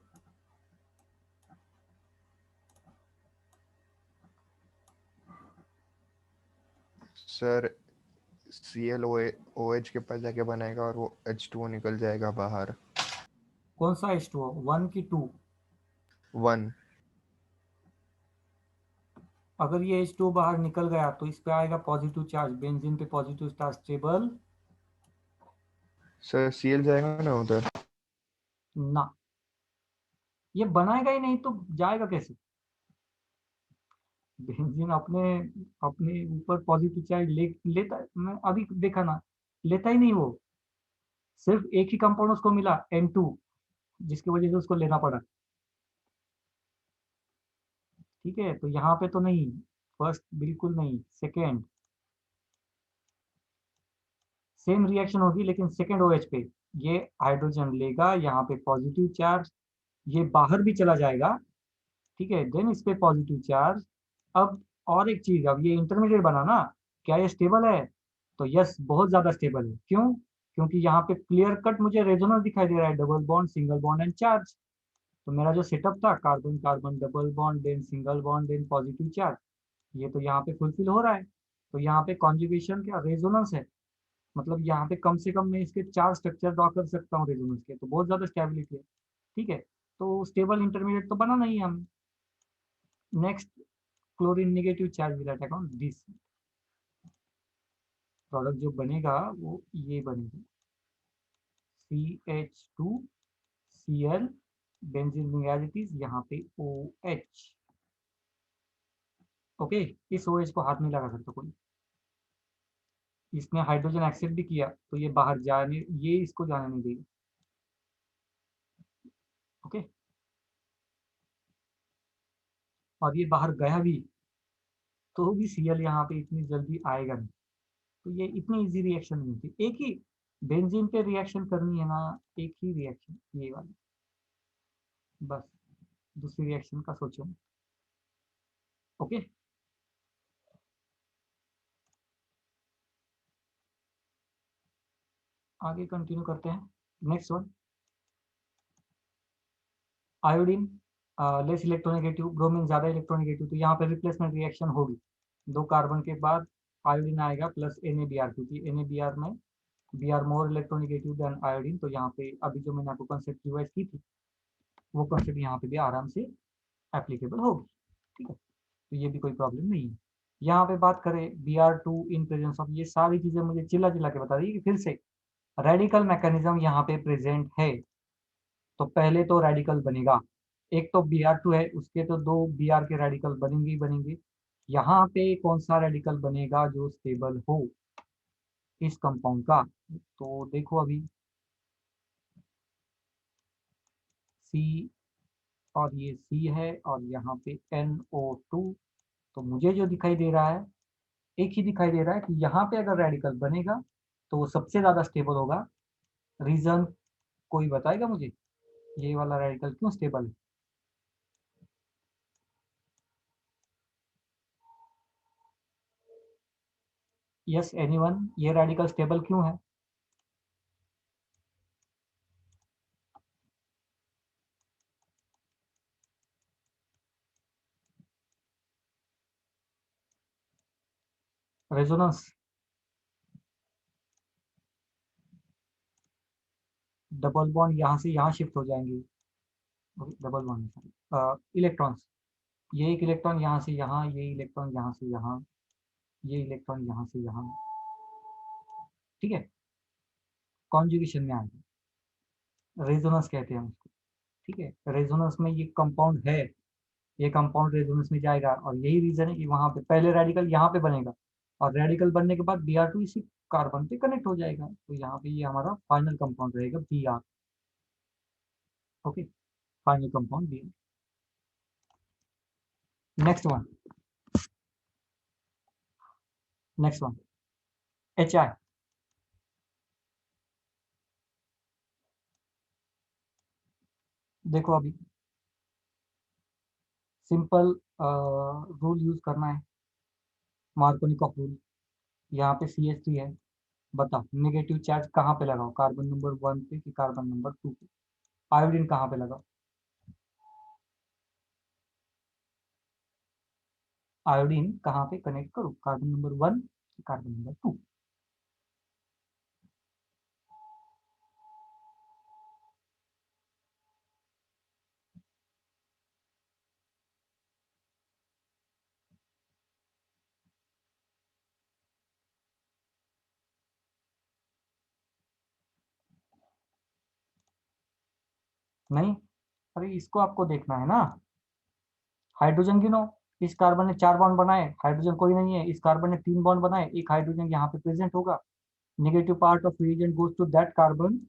सर ClOH के पास जाके बनाएगा और वो H2O निकल जाएगा बाहर। कौन सा H2O, 1 की 2? 1। अगर ये H2 बाहर निकल गया तो इस पे आएगा पॉजिटिव चार्ज, बेंजीन पे positive charge stable sir Cl जाएगा ना उधर। ना, ये बनाएगा ही नहीं तो जाएगा कैसे? बेंजीन अपने अपने ऊपर पॉजिटिव चार्ज लेता है, मैं अभी देखा ना, लेता ही नहीं वो, सिर्फ एक ही कंपाउंड उसको मिला N2, जिसकी वजह से उसको लेना पड़ा। ठीक है, तो यहाँ पे तो नहीं, फर्स्ट बिल्कुल नहीं, सेकेंड सेम रिएक्शन होगी लेकिन सेकेंड OH पे ये हाइड्रोजन लेगा, यहाँ पे पॉजिटिव चार्ज, ये बाहर भी चला जाएगा। ठीक है, देन इस पे पॉजिटिव चार्ज। अब और एक चीज, अब ये इंटरमीडिएट बना ना, क्या ये स्टेबल है? तो यस, बहुत ज्यादा स्टेबल है। क्यों? क्योंकि यहाँ पे क्लियर कट मुझे रेजोनेंस दिखाई दे रहा है, double bond single bond and charge. तो मेरा जो सेटअप था, carbon carbon double bond then single bond then positive charge, ये तो यहाँ पे फुलफिल हो रहा है। तो यहाँ पे कॉन्जुगेशन क्या, रेजोनेंस है, मतलब यहाँ पे कम से कम मैं इसके 4 स्ट्रक्चर ड्रॉ कर सकता हूँ रेजोनेंस के, तो बहुत ज्यादा स्टेबिलिटी है। ठीक है, तो स्टेबल इंटरमीडिएट तो बना नहीं है हमें। Next, chlorine negative charge will attack on this, product जो बनेगा वो ये बनेगा CH2Cl, benzene as it is, यहाँ पे OH। ओके, इस OH को हाथ नहीं लगा सकता कोई, इसने हाइड्रोजन एक्सेप्ट भी किया तो ये बाहर जाने, ये इसको जाने नहीं देगा। ओके, और ये बाहर गया भी तो भी Cl यहाँ पे इतनी जल्दी आएगा नहीं। तो ये इतनी इजी रिएक्शन नहीं थी, एक ही बेंजीन पे रिएक्शन करनी है ना, एक ही रिएक्शन ये वाली, बस दूसरी रिएक्शन का सोचो। ओके, आगे कंटिन्यू करते हैं। Next one, iodine less electronegative, bromine ज्यादा इलेक्ट्रोनेगेटिव, तो यहाँ पे रिप्लेसमेंट रिएक्शन होगी, 2 कार्बन के बाद आयोडीन आएगा प्लस NaBr, क्योंकि NaBr में Br more electronegative than iodine, तो यहाँ पे अभी जो मैंने आपको कंसेप्ट रिवाइज की थी वो कंसेप्ट यहाँ पे भी आराम से एप्लीकेबल होगी। ठीक है, तो ये भी कोई प्रॉब्लम नहीं है। यहाँ पे बात करें Br2 इन प्रेजेंस ऑफ, ये सारी चीजें मुझे चिल्ला चिल्ला के बता दी कि फिर से रेडिकल मैकेनिज्म यहाँ पे प्रेजेंट है। तो पहले तो रेडिकल बनेगा, एक तो Br2 है, उसके तो 2 Br के रेडिकल बनेंगे ही बनेंगे। यहाँ पे कौन सा रेडिकल बनेगा जो स्टेबल हो इस कंपाउंड का? तो देखो अभी C, और ये C है, और यहाँ पे NO2, तो मुझे जो दिखाई दे रहा है, एक ही दिखाई दे रहा है कि यहाँ पे अगर रेडिकल बनेगा तो वो सबसे ज्यादा स्टेबल होगा। रीजन कोई बताएगा मुझे, ये वाला रेडिकल क्यों स्टेबल है? यस एनीवन, ये रेडिकल स्टेबल क्यों है? रेजोनेंस, डबल बॉन्ड यहाँ से यहाँ शिफ्ट हो जाएंगे, डबल बॉन्ड इलेक्ट्रॉन्स, ये एक इलेक्ट्रॉन यहाँ से यहाँ, ये इलेक्ट्रॉन यहाँ से यहाँ, ये इलेक्ट्रॉन यहाँ से यहाँ। ठीक है, कॉन्जुगेशन में आएगा, रेजोनेंस कहते हैं उसको। ठीक है, रेजोनेंस में ये कंपाउंड है, ये कंपाउंड रेजोनेंस में जाएगा, और यही रीजन है कि वहां पे पहले रेडिकल यहाँ पे बनेगा, और रेडिकल बनने के बाद Br2 इसी कार्बन पे कनेक्ट हो जाएगा, तो यहाँ पे ये हमारा फाइनल कंपाउंड रहेगा Br। Okay, final compound Br। Next one, next one HI। देखो अभी सिंपल रूल यूज करना है, मार्कोनिकॉफ रूल। यहाँ पे CH3 है, बताओ नेगेटिव चार्ज कहाँ पे लगाओ, कार्बन नंबर 1 पे कि कार्बन नंबर 2 पे? आयोडीन कहाँ पे लगाओ? आयोडीन कहाँ पे कनेक्ट करो, कार्बन नंबर 1 कि कार्बन नंबर 2? नहीं, अरे इसको आपको देखना है ना, हाइड्रोजन गिनो, इस कार्बन ने 4 बॉन्ड बनाए, हाइड्रोजन कोई नहीं है, इस कार्बन ने 3 बॉन्ड बनाए, एक हाइड्रोजन यहाँ पे प्रेजेंट होगा, negative part of reagent goes to that carbon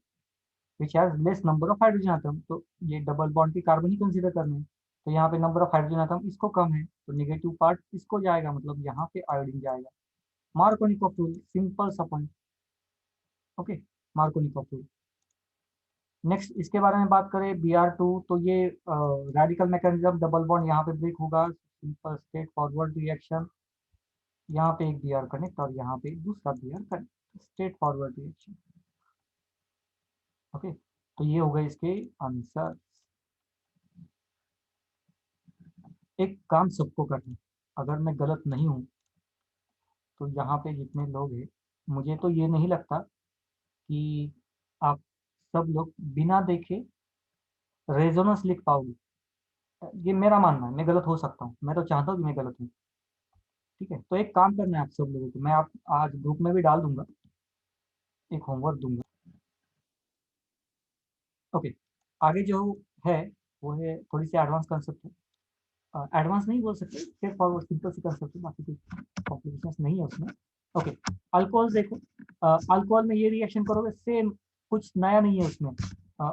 which has less number of hydrogen atom. तो ये डबल बॉन्ड के कार्बन ही कंसीडर करने हैं, तो यहाँ पे नंबर ऑफ हाइड्रोजन आटम इसको कम है, तो नेगेटिव पार्ट इसको जाएगा, मतलब यहाँ पे आयोडीन जाएगा। मार्कोनिकॉफ रूल, सिंपल सा point. Okay, Markovnikov rule. Next इसके बारे में बात करें Br2, तो ये रेडिकल मैकेनिज्म, डबल बॉन्ड यहाँ पे ब्रेक होगा, सिंपल स्ट्रेट फॉरवर्ड रिएक्शन, यहाँ पे एक Br कनेक्ट और यहाँ पे दूसरा Br connect, straight forward reaction. Okay, तो ये हो गए इसके आंसर। एक काम सबको करना है, अगर मैं गलत नहीं हूँ तो यहाँ पे जितने लोग हैं, मुझे तो ये नहीं लगता कि आप सब लोग बिना देखे रेजोनेंस लिख पाओगे, ये मेरा मानना है, मैं गलत हो सकता हूँ, मैं तो चाहता हूँ कि मैं गलत हूँ। ठीक है, तो एक काम करना है आप सब लोगों को, मैं आप आज ग्रुप में भी डाल दूंगा, एक होमवर्क दूंगा। ओके, आगे जो है वो है थोड़ी सी एडवांस कंसेप्ट है, एडवांस नहीं बोल सकते, स्ट्रेट फॉरवर्ड सिंपल सी कंसेप्ट है, बाकी कोई कॉम्प्लिकेशंस नहीं है उसमें। ओके, अल्कोहल देखो, अल्कोहल में ये रिएक्शन करोगे सेम, कुछ नया नहीं है उसमें।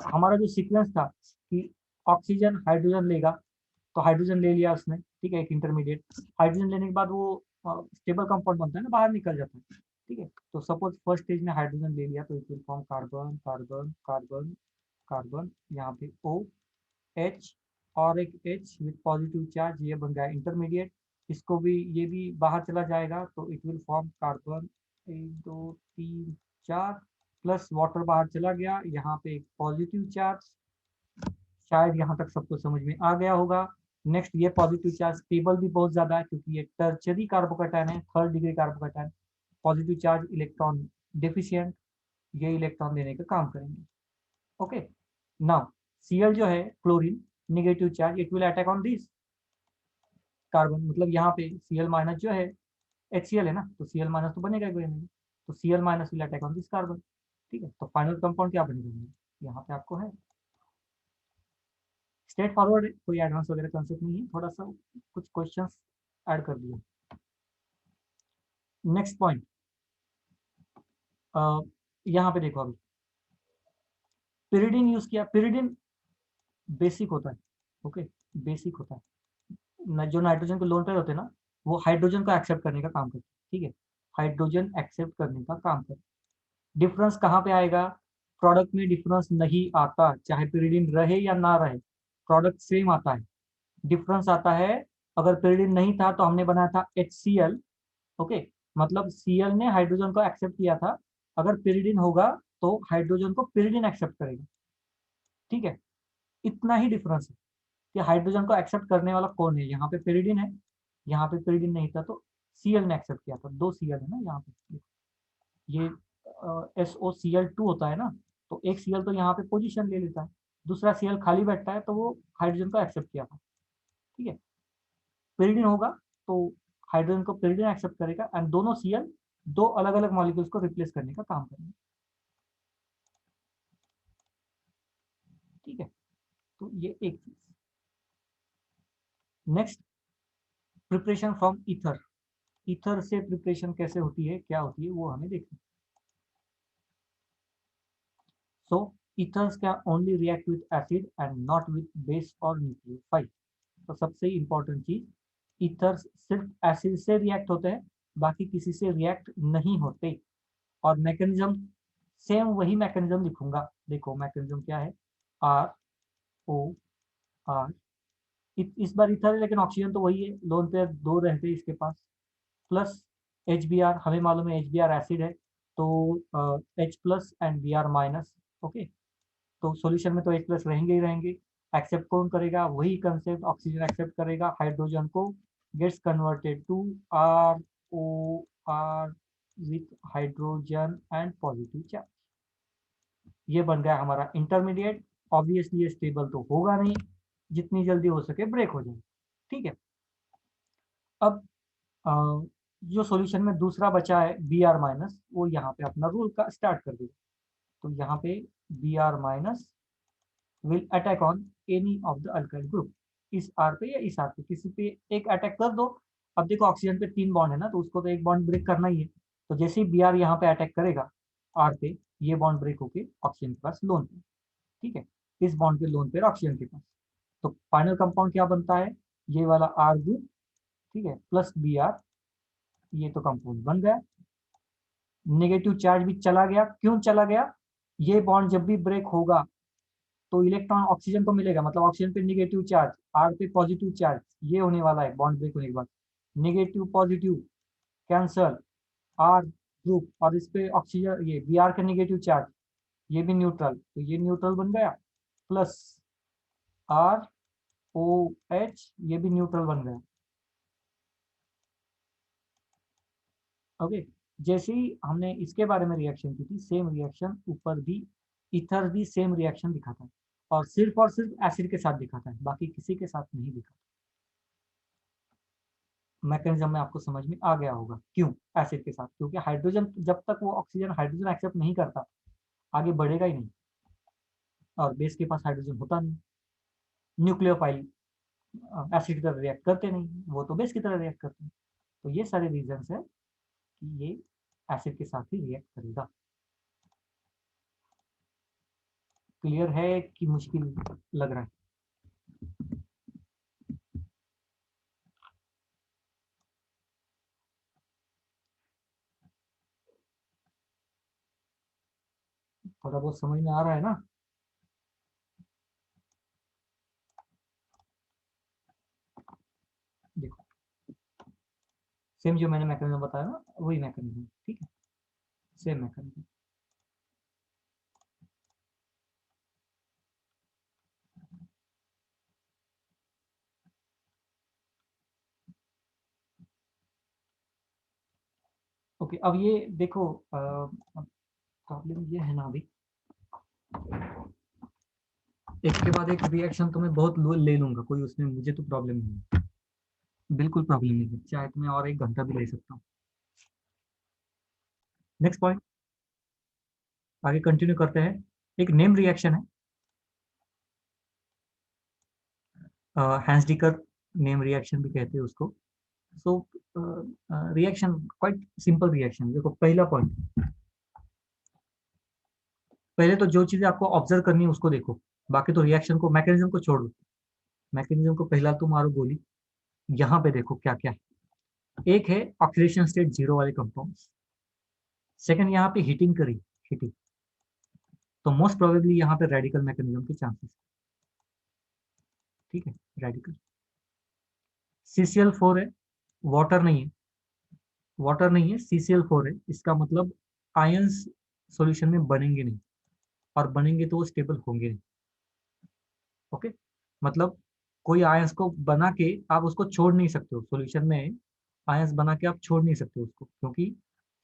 हमारा जो सीक्वेंस था कि ऑक्सीजन हाइड्रोजन लेगा, तो हाइड्रोजन ले लिया उसने, ठीक है, एक इंटरमीडिएट, हाइड्रोजन लेने के बाद वो स्टेबल कंपाउंड बनता है ना, बाहर निकल जाता है। ठीक है, तो सपोज फर्स्ट स्टेज में हाइड्रोजन ले लिया, तो it will form carbon carbon carbon carbon, यहाँ पे O H और एक H विथ पॉजिटिव चार्ज, ये बन गया इंटरमीडिएट। इसको भी, ये भी बाहर चला जाएगा, तो it will form carbon 1 2 3 4, plus water बाहर चला गया, यहाँ पे एक पॉजिटिव चार्ज, शायद यहाँ तक सबको समझ में आ गया होगा। नेक्स्ट, ये पॉजिटिव चार्ज स्टेबल भी बहुत ज्यादा है, क्योंकि ये टर्चरी कार्बोकैटायन है, 3rd degree carbocation, positive charge electron deficient, ये इलेक्ट्रॉन देने का काम करेंगे। ओके, नाउ Cl जो है chlorine, negative charge, it will attack on this carbon, मतलब यहाँ पे Cl माइनस जो है HCl है ना, तो Cl माइनस तो बनेगा ही नहीं, तो Cl minus will attack on this carbon. ठीक है, तो फाइनल कंपाउंड क्या बनेगा, यहाँ पे आपको है स्ट्रेट फॉरवर्ड है, कोई एडवांस वगैरह कंसेप्ट नहीं है, थोड़ा सा कुछ क्वेश्चंस ऐड कर दिया। नेक्स्ट पॉइंट, यहाँ पे देखो, अभी पिरिडिन यूज किया, पिरिडिन बेसिक होता है। ओके, बेसिक होता है, जो नाइट्रोजन के लोन पेयर होते हैं ना, वो हाइड्रोजन को एक्सेप्ट करने का काम करते हैं। ठीक है, हाइड्रोजन एक्सेप्ट करने का काम करते हैं। डिफरेंस कहाँ पे आएगा, प्रोडक्ट में डिफरेंस नहीं आता, चाहे पिरिडिन रहे या ना रहे, प्रोडक्ट सेम आता है। डिफरेंस आता है, अगर पिरिडिन नहीं था तो हमने बनाया था HCl। ओके, मतलब Cl ने हाइड्रोजन को एक्सेप्ट किया था, अगर पिरिडिन होगा तो हाइड्रोजन को पिरिडिन एक्सेप्ट करेगा। ठीक है, इतना ही डिफरेंस है कि हाइड्रोजन को एक्सेप्ट करने वाला कौन है, यहाँ पे पिरिडिन है, यहाँ पे पिरिडिन नहीं था तो Cl ने एक्सेप्ट किया था, 2 Cl है ना यहाँ पे, ये SOCl2 होता है ना, तो एक Cl तो यहाँ पे पोजीशन ले लेता है, दूसरा Cl खाली बैठता है, तो वो हाइड्रोजन को एक्सेप्ट किया था। ठीक है, पिरिडिन होगा तो हाइड्रोजन को पिरिडिन एक्सेप्ट करेगा, एंड दोनों Cl दो अलग अलग मॉलिक्यूल्स को रिप्लेस करने का काम करेंगे। ठीक है, तो ये एक चीज। Next, preparation from ether, ether से प्रिपरेशन कैसे होती है, क्या होती है, वो हमें देखना। सो ethers can only react with acid and not with base or nucleophile। तो सबसे इंपॉर्टेंट चीज, ईथर्स सिर्फ एसिड से रिएक्ट होते हैं, बाकी किसी से रिएक्ट नहीं होते। और मैकेनिज्म सेम वही मैकेनिज्म लिखूंगा, देखो मैकेनिज्म क्या है, ROR, इस बार इथर है लेकिन ऑक्सीजन तो वही है, लोन पेयर 2 रहते हैं इसके पास, प्लस HBr, हमें मालूम है HBr एसिड है, तो H plus and Br minus. Okay, तो सॉल्यूशन में तो H प्लस रहेंगे ही रहेंगे, एक्सेप्ट कौन करेगा, वही कंसेप्ट, ऑक्सीजन एक्सेप्ट करेगा, हाइड्रोजन को gets converted to ROR with hydrogen and positive charge, ये बन गया हमारा इंटरमीडिएट। ऑब्वियसली ये स्टेबल तो होगा नहीं, जितनी जल्दी हो सके ब्रेक हो जाए। ठीक है, अब जो सॉल्यूशन में दूसरा बचा है Br माइनस, वो यहाँ पे अपना रूल का स्टार्ट कर देगा, तो यहाँ पे Br minus will attack on any of the alkyl group. इस आर पे या इस आर पे किसी पे एक अटैक कर दो। अब देखो ऑक्सीजन पे 3 बॉन्ड है ना, तो उसको तो एक बॉन्ड ब्रेक करना ही है। तो जैसे ही बी आर यहाँ पे अटैक करेगा आर पे, ये बॉन्ड ब्रेक होके ऑक्सीजन के पास लोन पे, ठीक है, इस बॉन्ड के लोन पे ऑक्सीजन के पास। तो फाइनल कंपाउंड क्या बनता है, ये वाला आर ग्रुप, ठीक है, प्लस बी आर, ये तो कंपाउंड बन गया। नेगेटिव चार्ज भी चला गया। क्यों चला गया, ये बॉन्ड जब भी ब्रेक होगा तो इलेक्ट्रॉन ऑक्सीजन को मिलेगा, मतलब ऑक्सीजन पे नेगेटिव चार्ज, आर पे पॉजिटिव चार्ज, ये होने वाला है बॉन्ड ब्रेक होने के बाद। Negative positive cancel, R group, और इस पे ऑक्सीजन, ये बी आर का नेगेटिव चार्ज, ये भी न्यूट्रल, तो ये न्यूट्रल बन गया, प्लस आर ओ एच, ये भी न्यूट्रल बन गया। ओके, जैसे ही हमने इसके बारे में रिएक्शन की थी, सेम रिएक्शन ऊपर भी, इथर भी सेम रिएक्शन दिखाता है, और सिर्फ एसिड के साथ दिखाता है, बाकी किसी के साथ नहीं दिखाता। मैकेनिज्म में आपको समझ में आ गया होगा क्यों एसिड के साथ, क्योंकि हाइड्रोजन जब तक वो ऑक्सीजन हाइड्रोजन एक्सेप्ट नहीं करता आगे बढ़ेगा ही नहीं, और बेस के पास हाइड्रोजन होता नहीं। न्यूक्लियोफाइल एसिड की तरह रिएक्ट करते नहीं, वो तो बेस की तरह रिएक्ट करते हैं। तो ये सारे रीजन है कि ये एसिड के साथ ही रिएक्ट करेगा। क्लियर है कि मुश्किल लग रहा है? थोड़ा बहुत समझ में आ रहा है ना? देखो, सेम जो मैंने मैकेनिज्म बताया ना, वही मैकेनिज्म, ठीक है, सेम मैकेनिज्म। ओके, अब ये देखो, प्रॉब्लम ये है ना, अभी एक के बाद एक रिएक्शन तो मैं बहुत ले लूंगा, कोई उसमें मुझे तो प्रॉब्लम नहीं है, बिल्कुल प्रॉब्लम नहीं है, चाहे तो मैं और 1 घंटा भी ले सकता हूँ। नेक्स्ट पॉइंट, आगे कंटिन्यू करते हैं। एक नेम रिएक्शन है, हैंस-डिकर नेम रिएक्शन भी कहते हैं उसको। So reaction quite simple reaction. देखो पहला पॉइंट, पहले तो जो चीजें आपको ऑब्जर्व करनी है उसको देखो, बाकी तो रिएक्शन को, मैकेनिज्म को छोड़ दो। मैकेनिज्म को पहला तो मारो गोली। यहाँ पे देखो क्या क्या है। एक है ऑक्सीडेशन स्टेट 0 वाले कंपाउंड। सेकंड, यहाँ पे हीटिंग करी, हीटिंग, तो मोस्ट प्रोबेबली यहाँ पे रेडिकल मैकेनिज्म के चांसेस, ठीक है, रेडिकल। CCl4 है, वाटर नहीं है, वाटर नहीं है, CCl4 है, इसका मतलब आयंस सॉल्यूशन में बनेंगे नहीं, और बनेंगे तो वो स्टेबल होंगे नहीं। ओके, मतलब कोई आयंस को बना के आप उसको छोड़ नहीं सकते हो सॉल्यूशन में, आयंस बना के आप छोड़ नहीं सकते उसको, क्योंकि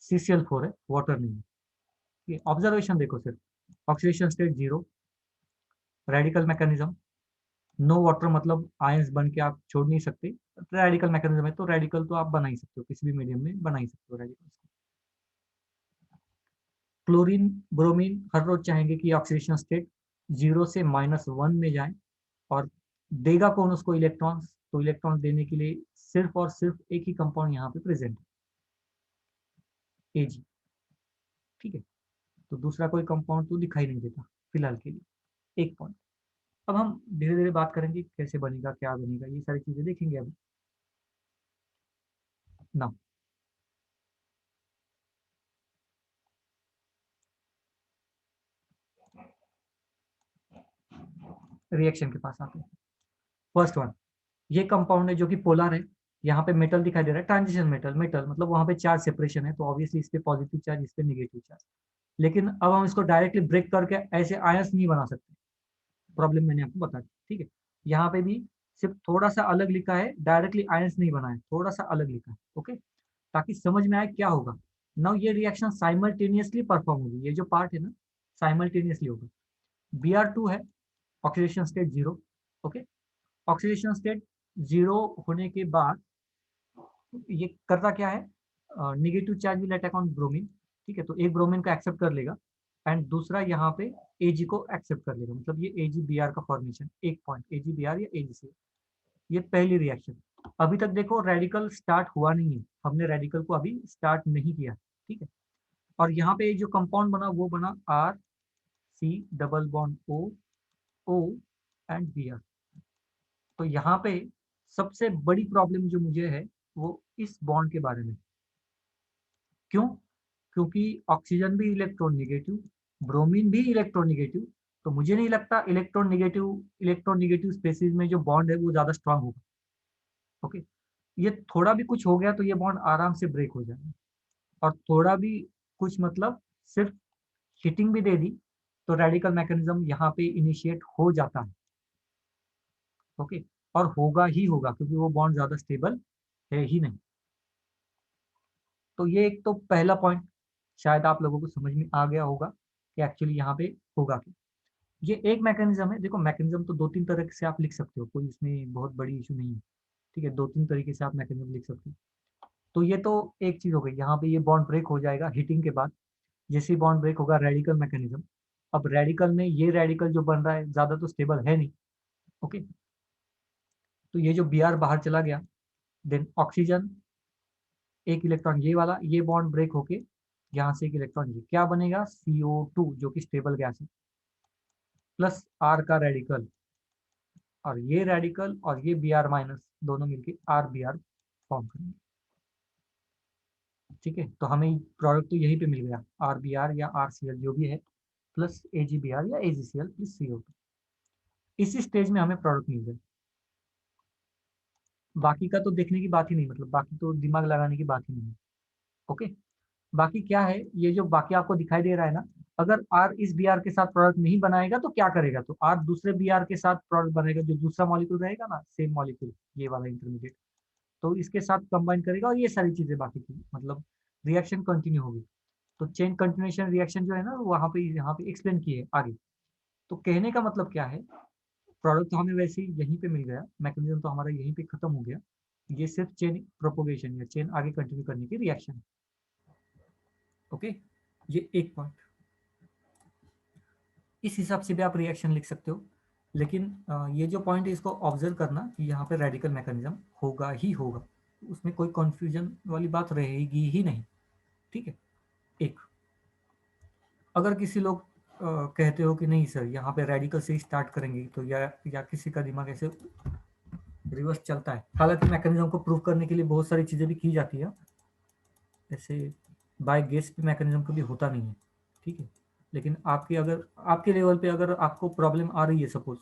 CCl4 है, वाटर नहीं है। ये ऑब्जर्वेशन देखो सिर्फ, oxidation state 0, radical mechanism, no water, मतलब आयंस बन के आप छोड़ नहीं सकते। रेडिकल मैकेनिज्म है तो रेडिकल तो आप बना ही सकते हो, किसी भी मीडियम में बना ही सकते हो रेडिकल। क्लोरीन ब्रोमीन हर रोज चाहेंगे कि ऑक्सीडेशन स्टेट 0 से -1 में जाए, और देगा कौन उसको, इलेक्ट्रॉन्स। तो इलेक्ट्रॉन देने के लिए सिर्फ और सिर्फ एक ही कंपाउंड यहाँ पे प्रेजेंट है, Ag, ठीक है। तो दूसरा कोई कंपाउंड तो दिखाई नहीं देता फिलहाल के लिए। एक पॉइंट, अब हम धीरे धीरे बात करेंगे कैसे बनेगा, क्या बनेगा, ये सारी चीजें देखेंगे अभी ना। रिएक्शन के पास आते हैं। फर्स्ट वन, ये कंपाउंड है जो कि पोलर है, यहाँ पे मेटल दिखाई दे रहा है, ट्रांजिशन मेटल, मेटल मतलब वहां पे चार्ज सेपरेशन है, तो ऑब्वियसली इस पे पॉजिटिव चार्ज, इस पे नेगेटिव चार्ज। लेकिन अब हम इसको डायरेक्टली ब्रेक करके ऐसे आयंस नहीं बना सकते, प्रॉब्लम मैंने आपको बता दी, ठीक है। यहाँ पे भी सिर्फ थोड़ा सा अलग लिखा है, डायरेक्टली आयंस नहीं बना है, थोड़ा सा अलग लिखा है, ओके, ताकि समझ में आए क्या होगा। नाउ ये रिएक्शन साइमल्टेनियसली परफॉर्म होगी, ये जो पार्ट है ना साइमल्टेनियसली होगा। Br2 है, oxidation state 0, okay. Oxidation state 0 होने के बाद ये करता क्या है, negative charge will attack on bromine, ठीक है, तो एक ब्रोमीन को एक्सेप्ट कर लेगा, एंड दूसरा यहाँ पे एजी को एक्सेप्ट कर लेगा, मतलब ये एजी बी आर का फॉर्मेशन, एक पॉइंट एजी बी आर या एजी सी, ये पहली रिएक्शन। अभी तक देखो रेडिकल स्टार्ट हुआ नहीं है, हमने रेडिकल को अभी स्टार्ट नहीं किया, ठीक है। और यहाँ पे जो कंपाउंड बना वो बना R C double bond O, O and B R. तो यहाँ पे सबसे बड़ी प्रॉब्लम जो मुझे है वो इस बॉन्ड के बारे में। क्यों? क्योंकि ऑक्सीजन भी इलेक्ट्रोनेगेटिव, ब्रोमीन भी इलेक्ट्रोनेगेटिव, तो मुझे नहीं लगता इलेक्ट्रोनेगेटिव स्पेसीज में जो बॉन्ड है वो ज्यादा स्ट्रांग होगा। ओके, ये थोड़ा भी कुछ हो गया तो ये बॉन्ड आराम से ब्रेक हो जाएगा, और थोड़ा भी कुछ मतलब सिर्फ हिटिंग भी दे दी तो रेडिकल मैकेनिज्म यहाँ पे इनिशिएट हो जाता है। ओके, और होगा ही होगा क्योंकि वो बॉन्ड ज्यादा स्टेबल है ही नहीं। तो ये एक तो पहला पॉइंट शायद आप लोगों को समझ में आ गया होगा कि एक्चुअली यहाँ पे होगा क्या। ये एक मैकेनिज्म है। देखो मैकेनिज्म तो दो तीन तरह से आप लिख सकते हो, कोई इसमें बहुत बड़ी इशू नहीं है, ठीक है। दो तीन तरीके से आप मैकेनिज्म लिख सकते हो। तो ये तो एक चीज हो गई, यहाँ पे ये बॉन्ड ब्रेक हो जाएगा हिटिंग के बाद। जैसे ही बॉन्ड ब्रेक होगा रेडिकल मैकेनिज्म, अब रेडिकल में ये रेडिकल जो बन रहा है ज्यादा तो स्टेबल है नहीं। ओके, तो ये जो बी आर बाहर चला गया, देन ऑक्सीजन एक इलेक्ट्रॉन ये वाला, ये बॉन्ड ब्रेक होके यहाँ से एक इलेक्ट्रॉन ये क्या बनेगा CO2 जो कि स्टेबल गैस है, प्लस आर का रेडिकल, और ये रेडिकल और ये बी आर माइनस दोनों मिलके आर बी आर फॉर्म करेंगे। ठीक है, तो हमें प्रोडक्ट तो यहीं पे मिल गया आर बी आर या आर सी एल जो भी है, plus A G B R या A ji C L plus CO2। इसी स्टेज में हमें प्रोडक्ट मिल गया। बाकी का तो देखने की बात ही नहीं, मतलब बाकी तो दिमाग लगाने की बात ही नहीं है। ओके, बाकी क्या है, ये जो बाकी आपको दिखाई दे रहा है ना, अगर आर इस बी आर के साथ प्रोडक्ट नहीं बनाएगा तो क्या करेगा, तो आर दूसरे बी आर के साथ प्रोडक्ट बनेगा, जो दूसरा मॉलिक्यूल रहेगा ना सेम मॉलिक्यूल ये वाला इंटरमीडिएट, तो इसके साथ कंबाइन करेगा और ये सारी चीजें बाकी की मतलब रिएक्शन कंटिन्यू होगी। तो चेन कंटिन्यूएशन रिएक्शन जो है ना वहाँ पे यहाँ पे एक्सप्लेन किए आगे। तो कहने का मतलब क्या है, प्रोडक्ट तो हमें वैसे ही यहीं पे मिल गया, मैकेनिज्म तो हमारा यहीं पे खत्म हो गया, ये सिर्फ चेन प्रोपोगेशन या चेन आगे कंटिन्यू करने की रिएक्शन। ओके, ये एक पॉइंट, इस हिसाब से भी आप रिएक्शन लिख सकते हो। लेकिन ये जो पॉइंट है इसको ऑब्जर्व करना कि यहाँ पे रेडिकल मैकेनिज्म होगा ही होगा, उसमें कोई कंफ्यूजन वाली बात रहेगी ही नहीं। ठीक है, एक अगर किसी लोग कहते हो कि नहीं सर यहाँ पे रेडिकल से ही स्टार्ट करेंगे, तो या किसी का दिमाग ऐसे रिवर्स चलता है, हालांकि मैकेनिज्म को प्रूव करने के लिए बहुत सारी चीज़ें भी की जाती है, ऐसे बाय गेस पे मैकेनिज्म कभी होता नहीं है। ठीक है, लेकिन आपके अगर आपके लेवल पे अगर आपको प्रॉब्लम आ रही है सपोज,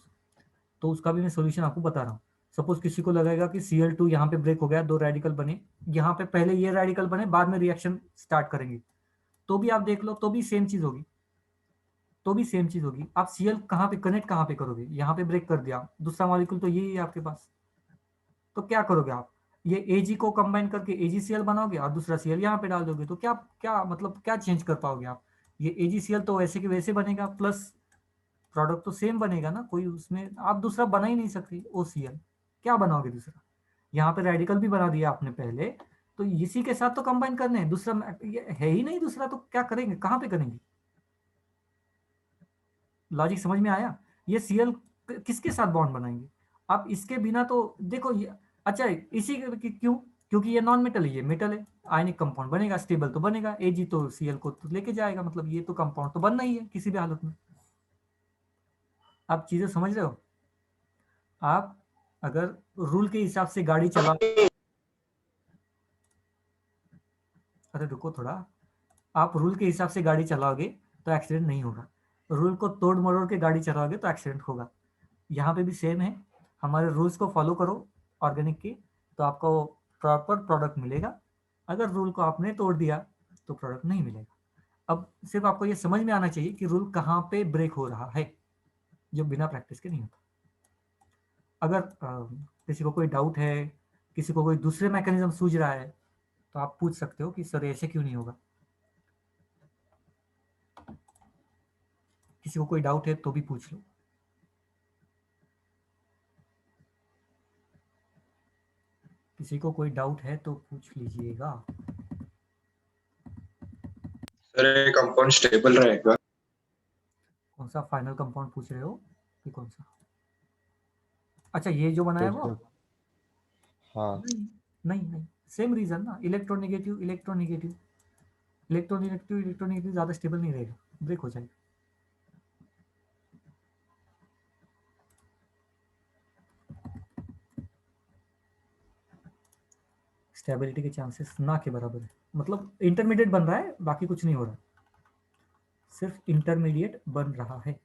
तो उसका भी मैं सोल्यूशन आपको बता रहा हूँ। सपोज किसी को लगेगा कि Cl2 यहाँ पे ब्रेक हो गया, दो रेडिकल बने, यहाँ पे पहले ये रेडिकल बने बाद में रिएक्शन स्टार्ट करेंगे, तो भी आप देख लो तो भी सेम चीज होगी, तो भी सेम चीज होगी। आप Cl कहाँ पे कनेक्ट कहाँ पे करोगे, यहाँ पे ब्रेक कर दिया, दूसरा मॉलिक्यूल तो यही है आपके पास, तो क्या करोगे आप, ये Ag को कंबाइन करके AgCl बनाओगे और दूसरा Cl यहाँ पे डाल दोगे, तो क्या क्या मतलब क्या चेंज कर पाओगे आप, ये AgCl तो वैसे के वैसे बनेगा, प्लस प्रोडक्ट तो सेम बनेगा ना, कोई उसमें आप दूसरा बना ही नहीं सकते OCl, क्या बनाओगे दूसरा, यहाँ पे रेडिकल भी बना दिया आपने पहले, तो इसी के साथ तो कंबाइन करने हैं, दूसरा ये है ही नहीं दूसरा, तो क्या करेंगे, कहाँ पे करेंगे। लॉजिक समझ में आया, ये Cl किसके साथ बॉन्ड बनाएंगे आप, इसके बिना तो देखो ये, अच्छा इसी क्यों, क्योंकि ये नॉन मेटल है, ये मेटल है, आयनिक कंपाउंड बनेगा, स्टेबल तो बनेगा, Ag तो Cl को तो लेके जाएगा, मतलब ये तो कंपाउंड तो बनना ही है किसी भी हालत में। आप चीजें समझ रहे हो, आप अगर रूल के हिसाब से गाड़ी चला, अरे रुको थोड़ा, आप रूल के हिसाब से गाड़ी चलाओगे तो एक्सीडेंट नहीं होगा, रूल को तोड़ मरोड़ के गाड़ी चलाओगे तो एक्सीडेंट होगा। यहाँ पे भी सेम है, हमारे रूल्स को फॉलो करो ऑर्गेनिक के, तो आपको प्रॉपर प्रोडक्ट मिलेगा, अगर रूल को आपने तोड़ दिया तो प्रोडक्ट नहीं मिलेगा। अब सिर्फ आपको ये समझ में आना चाहिए कि रूल कहाँ पे ब्रेक हो रहा है, जो बिना प्रैक्टिस के नहीं होता। अगर किसी को कोई डाउट है, किसी को कोई दूसरे मैकेनिज्म सूझ रहा है, तो आप पूछ सकते हो कि सर ऐसे क्यों नहीं होगा, किसी को कोई डाउट है तो भी पूछ लो। किसी को कोई डाउट है तो पूछ लीजिएगा। सर ये कंपाउंड स्टेबल रहेगा? सा फाइनल कंपाउंड पूछ रहे हो? ये कौन सा? अच्छा, ये जो बनाया फिर वो? से हाँ। नहीं नहीं नहीं, सेम रीजन ना, इलेक्ट्रोनेगेटिव इलेक्ट्रोनेगेटिव इलेक्ट्रोनेगेटिव इलेक्ट्रोनेगेटिव ज़्यादा स्टेबल नहीं रहेगा, ब्रेक हो जाएगा। स्टेबिलिटी के चांसेस ना के बराबर है, मतलब इंटरमीडिएट बन रहा है, बाकी कुछ नहीं हो रहा, सिर्फ इंटरमीडिएट बन रहा है।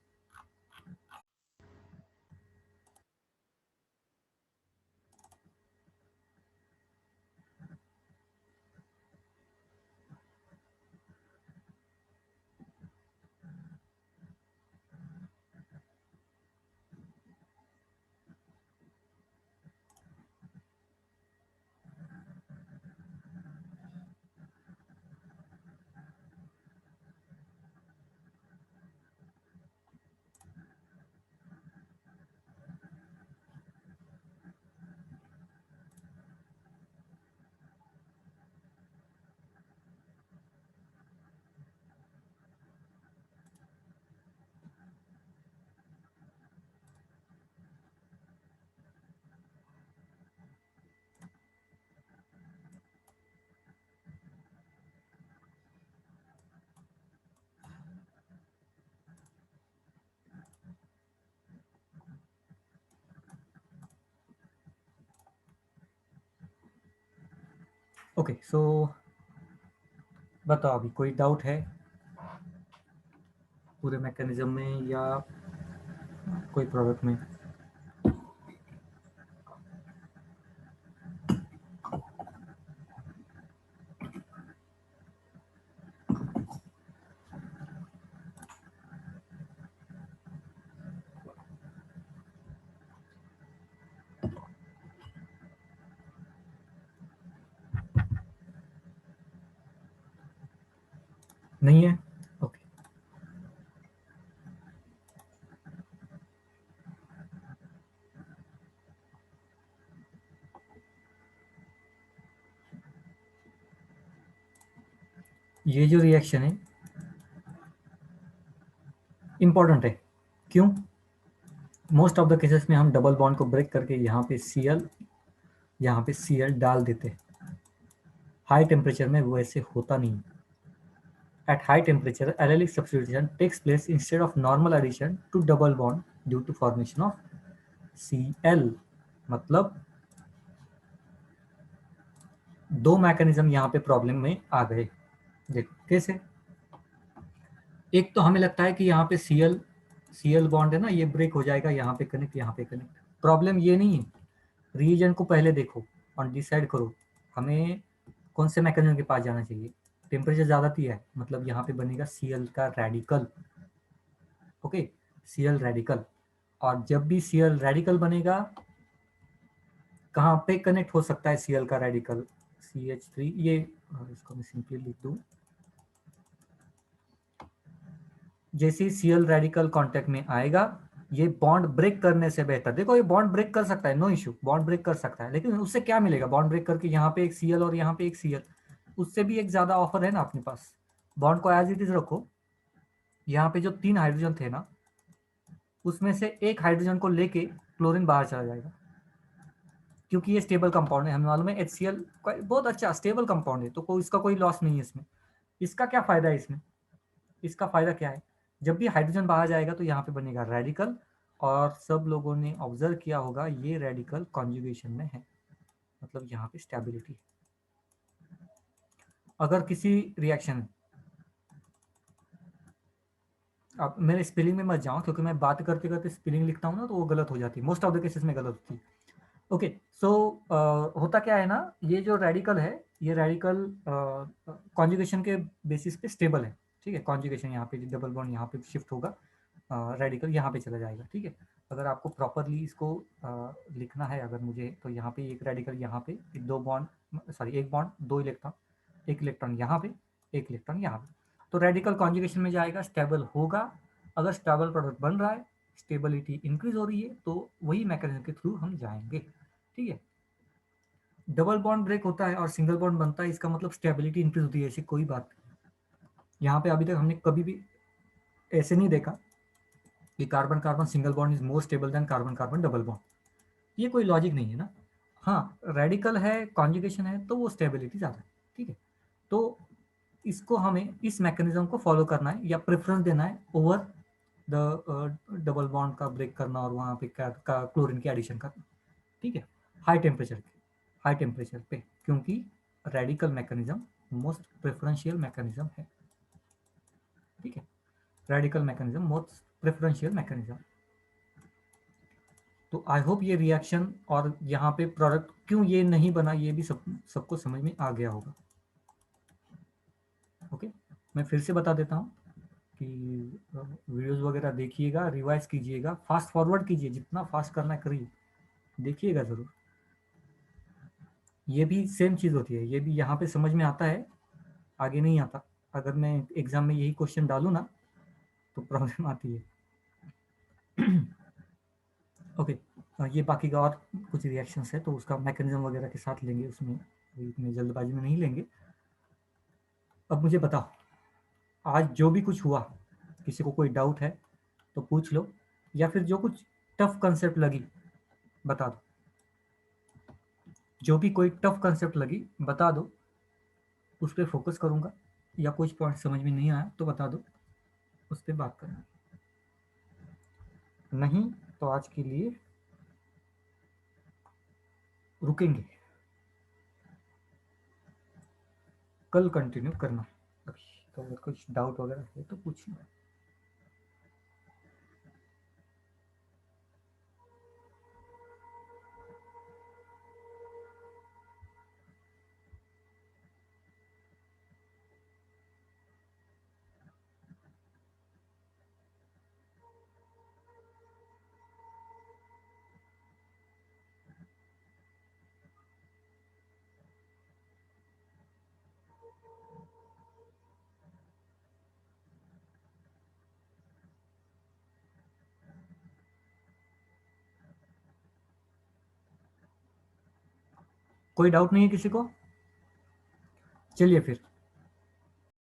ओके, सो बताओ अभी कोई डाउट है पूरे मैकेनिज्म में या कोई प्रोडक्ट में? नहीं है? ओके, ये जो रिएक्शन है इंपॉर्टेंट है। क्यों? मोस्ट ऑफ द केसेस में हम डबल बॉन्ड को ब्रेक करके यहाँ पे Cl डाल देते हैं। हाई टेम्परेचर में वो ऐसे होता नहीं। At high temperature, allylic substitution takes place instead of normal addition to double bond due to formation of Cl। मतलब दो मैकेनिज्म यहाँ पे प्रॉब्लम में आ गए। देखो कैसे, एक तो हमें लगता है कि यहाँ पे Cl बॉन्ड है ना, ये ब्रेक हो जाएगा, यहाँ पे कनेक्ट, यहाँ पे कनेक्ट। प्रॉब्लम ये नहीं है, रीजन को पहले देखो और डिसाइड करो हमें कौन से मैकेनिज्म के पास जाना चाहिए। टेम्परेचर ज़्यादा दिया है, मतलब यहाँ पे बनेगा Cl का रेडिकल। ओके, Cl रेडिकल, और जब भी Cl रेडिकल बनेगा, कहाँ पे कनेक्ट हो सकता है Cl का रेडिकल? CH3, ये इसको मैं सिंपली लिख दूं, जैसे ही Cl रेडिकल कांटेक्ट में आएगा, ये बॉन्ड ब्रेक करने से बेहतर, देखो ये बॉन्ड ब्रेक कर सकता है, नो इशू, बॉन्ड ब्रेक कर सकता है, लेकिन उससे क्या मिलेगा? बॉन्ड ब्रेक करके यहाँ पे एक Cl और यहाँ पे एक Cl, उससे भी एक ज्यादा ऑफर है ना अपने पास। बॉन्ड को एज इट इज रखो, यहाँ पे जो 3 हाइड्रोजन थे ना, उसमें से एक हाइड्रोजन को लेके क्लोरीन बाहर चला जाएगा, क्योंकि ये स्टेबल कंपाउंड है, हमें मालूम है HCl बहुत अच्छा स्टेबल कंपाउंड है, तो इसका कोई लॉस नहीं है इसमें। इसका क्या फायदा है इसमें? इसका फायदा क्या है? जब भी हाइड्रोजन बाहर जाएगा तो यहाँ पे बनेगा रेडिकल, और सब लोगों ने ऑब्जर्व किया होगा ये रेडिकल कॉन्जुगेशन में है, मतलब यहाँ पे स्टेबिलिटी है। अगर किसी रिएक्शन, अब मेरे स्पेलिंग में मत जाओ, क्योंकि मैं बात करते करते स्पेलिंग लिखता हूँ ना, तो वो गलत हो जाती है, मोस्ट ऑफ द केसेस में गलत होती है। ओके, सो होता क्या है ना, ये जो रेडिकल है, ये रेडिकल कॉन्जुगेशन के बेसिस पे स्टेबल है। ठीक है, कॉन्जुगेशन यहाँ पे डबल बॉन्ड यहाँ पे शिफ्ट होगा, रेडिकल यहाँ पे चला जाएगा। ठीक है, अगर आपको प्रॉपरली इसको लिखना है अगर मुझे, तो यहाँ पे एक रेडिकल, यहाँ पे दो बॉन्ड, सॉरी एक बॉन्ड, दो इलेक्ट्रॉन, एक इलेक्ट्रॉन यहाँ पे, एक इलेक्ट्रॉन यहाँ पे, तो रेडिकल कॉन्जुगेशन में जाएगा, स्टेबल होगा। अगर स्टेबल प्रोडक्ट बन रहा है, स्टेबिलिटी इंक्रीज हो रही है, तो वही मैकेनिज्म के थ्रू हम जाएंगे। ठीक है, डबल बॉन्ड ब्रेक होता है और सिंगल बॉन्ड बनता है, इसका मतलब स्टेबिलिटी इंक्रीज होती है, ऐसी कोई बात नहीं। यहाँ पे अभी तक हमने कभी भी ऐसे नहीं देखा कि carbon carbon single bond is more stable then carbon carbon double bond, ये कोई लॉजिक नहीं है ना। हाँ, रेडिकल है, कॉन्जुगेशन है, तो वो स्टेबिलिटी ज़्यादा है, ठीक है। तो इसको हमें इस मैकेनिज्म को फॉलो करना है या प्रेफरेंस देना है ओवर द डबल बॉन्ड का ब्रेक करना और वहाँ पे क्लोरीन की एडिशन करना, ठीक है, हाई टेम्परेचर पे, क्योंकि radical mechanism most preferential mechanism है, ठीक है। Radical mechanism most preferential mechanism. तो आई होप ये रिएक्शन और यहाँ पे प्रोडक्ट क्यों ये नहीं बना ये भी सबको समझ में आ गया होगा। ओके, मैं फिर से बता देता हूँ कि वीडियोस वगैरह देखिएगा, रिवाइज कीजिएगा, फास्ट फॉरवर्ड कीजिए, जितना फास्ट करना है करिए, देखिएगा ज़रूर। ये भी सेम चीज़ होती है, ये भी यहाँ पे समझ में आता है, आगे नहीं आता। अगर मैं एग्जाम में यही क्वेश्चन डालूँ ना तो प्रॉब्लम आती है। ओके, ये बाकी का और कुछ रिएक्शंस है तो उसका मैकेनिज्म वगैरह के साथ लेंगे, उसमें इतनी जल्दबाजी में नहीं लेंगे। अब मुझे बताओ, आज जो भी कुछ हुआ, किसी को कोई डाउट है तो पूछ लो, या फिर जो कुछ टफ कंसेप्ट लगी बता दो, जो भी कोई टफ कंसेप्ट लगी बता दो, उस पर फोकस करूँगा, या कुछ पॉइंट समझ में नहीं आया तो बता दो, उस पर बात करेंगे। नहीं तो आज के लिए रुकेंगे, कल कंटिन्यू करना। तो अगर कुछ डाउट वगैरह है तो पूछना। कोई डाउट नहीं है किसी को? चलिए फिर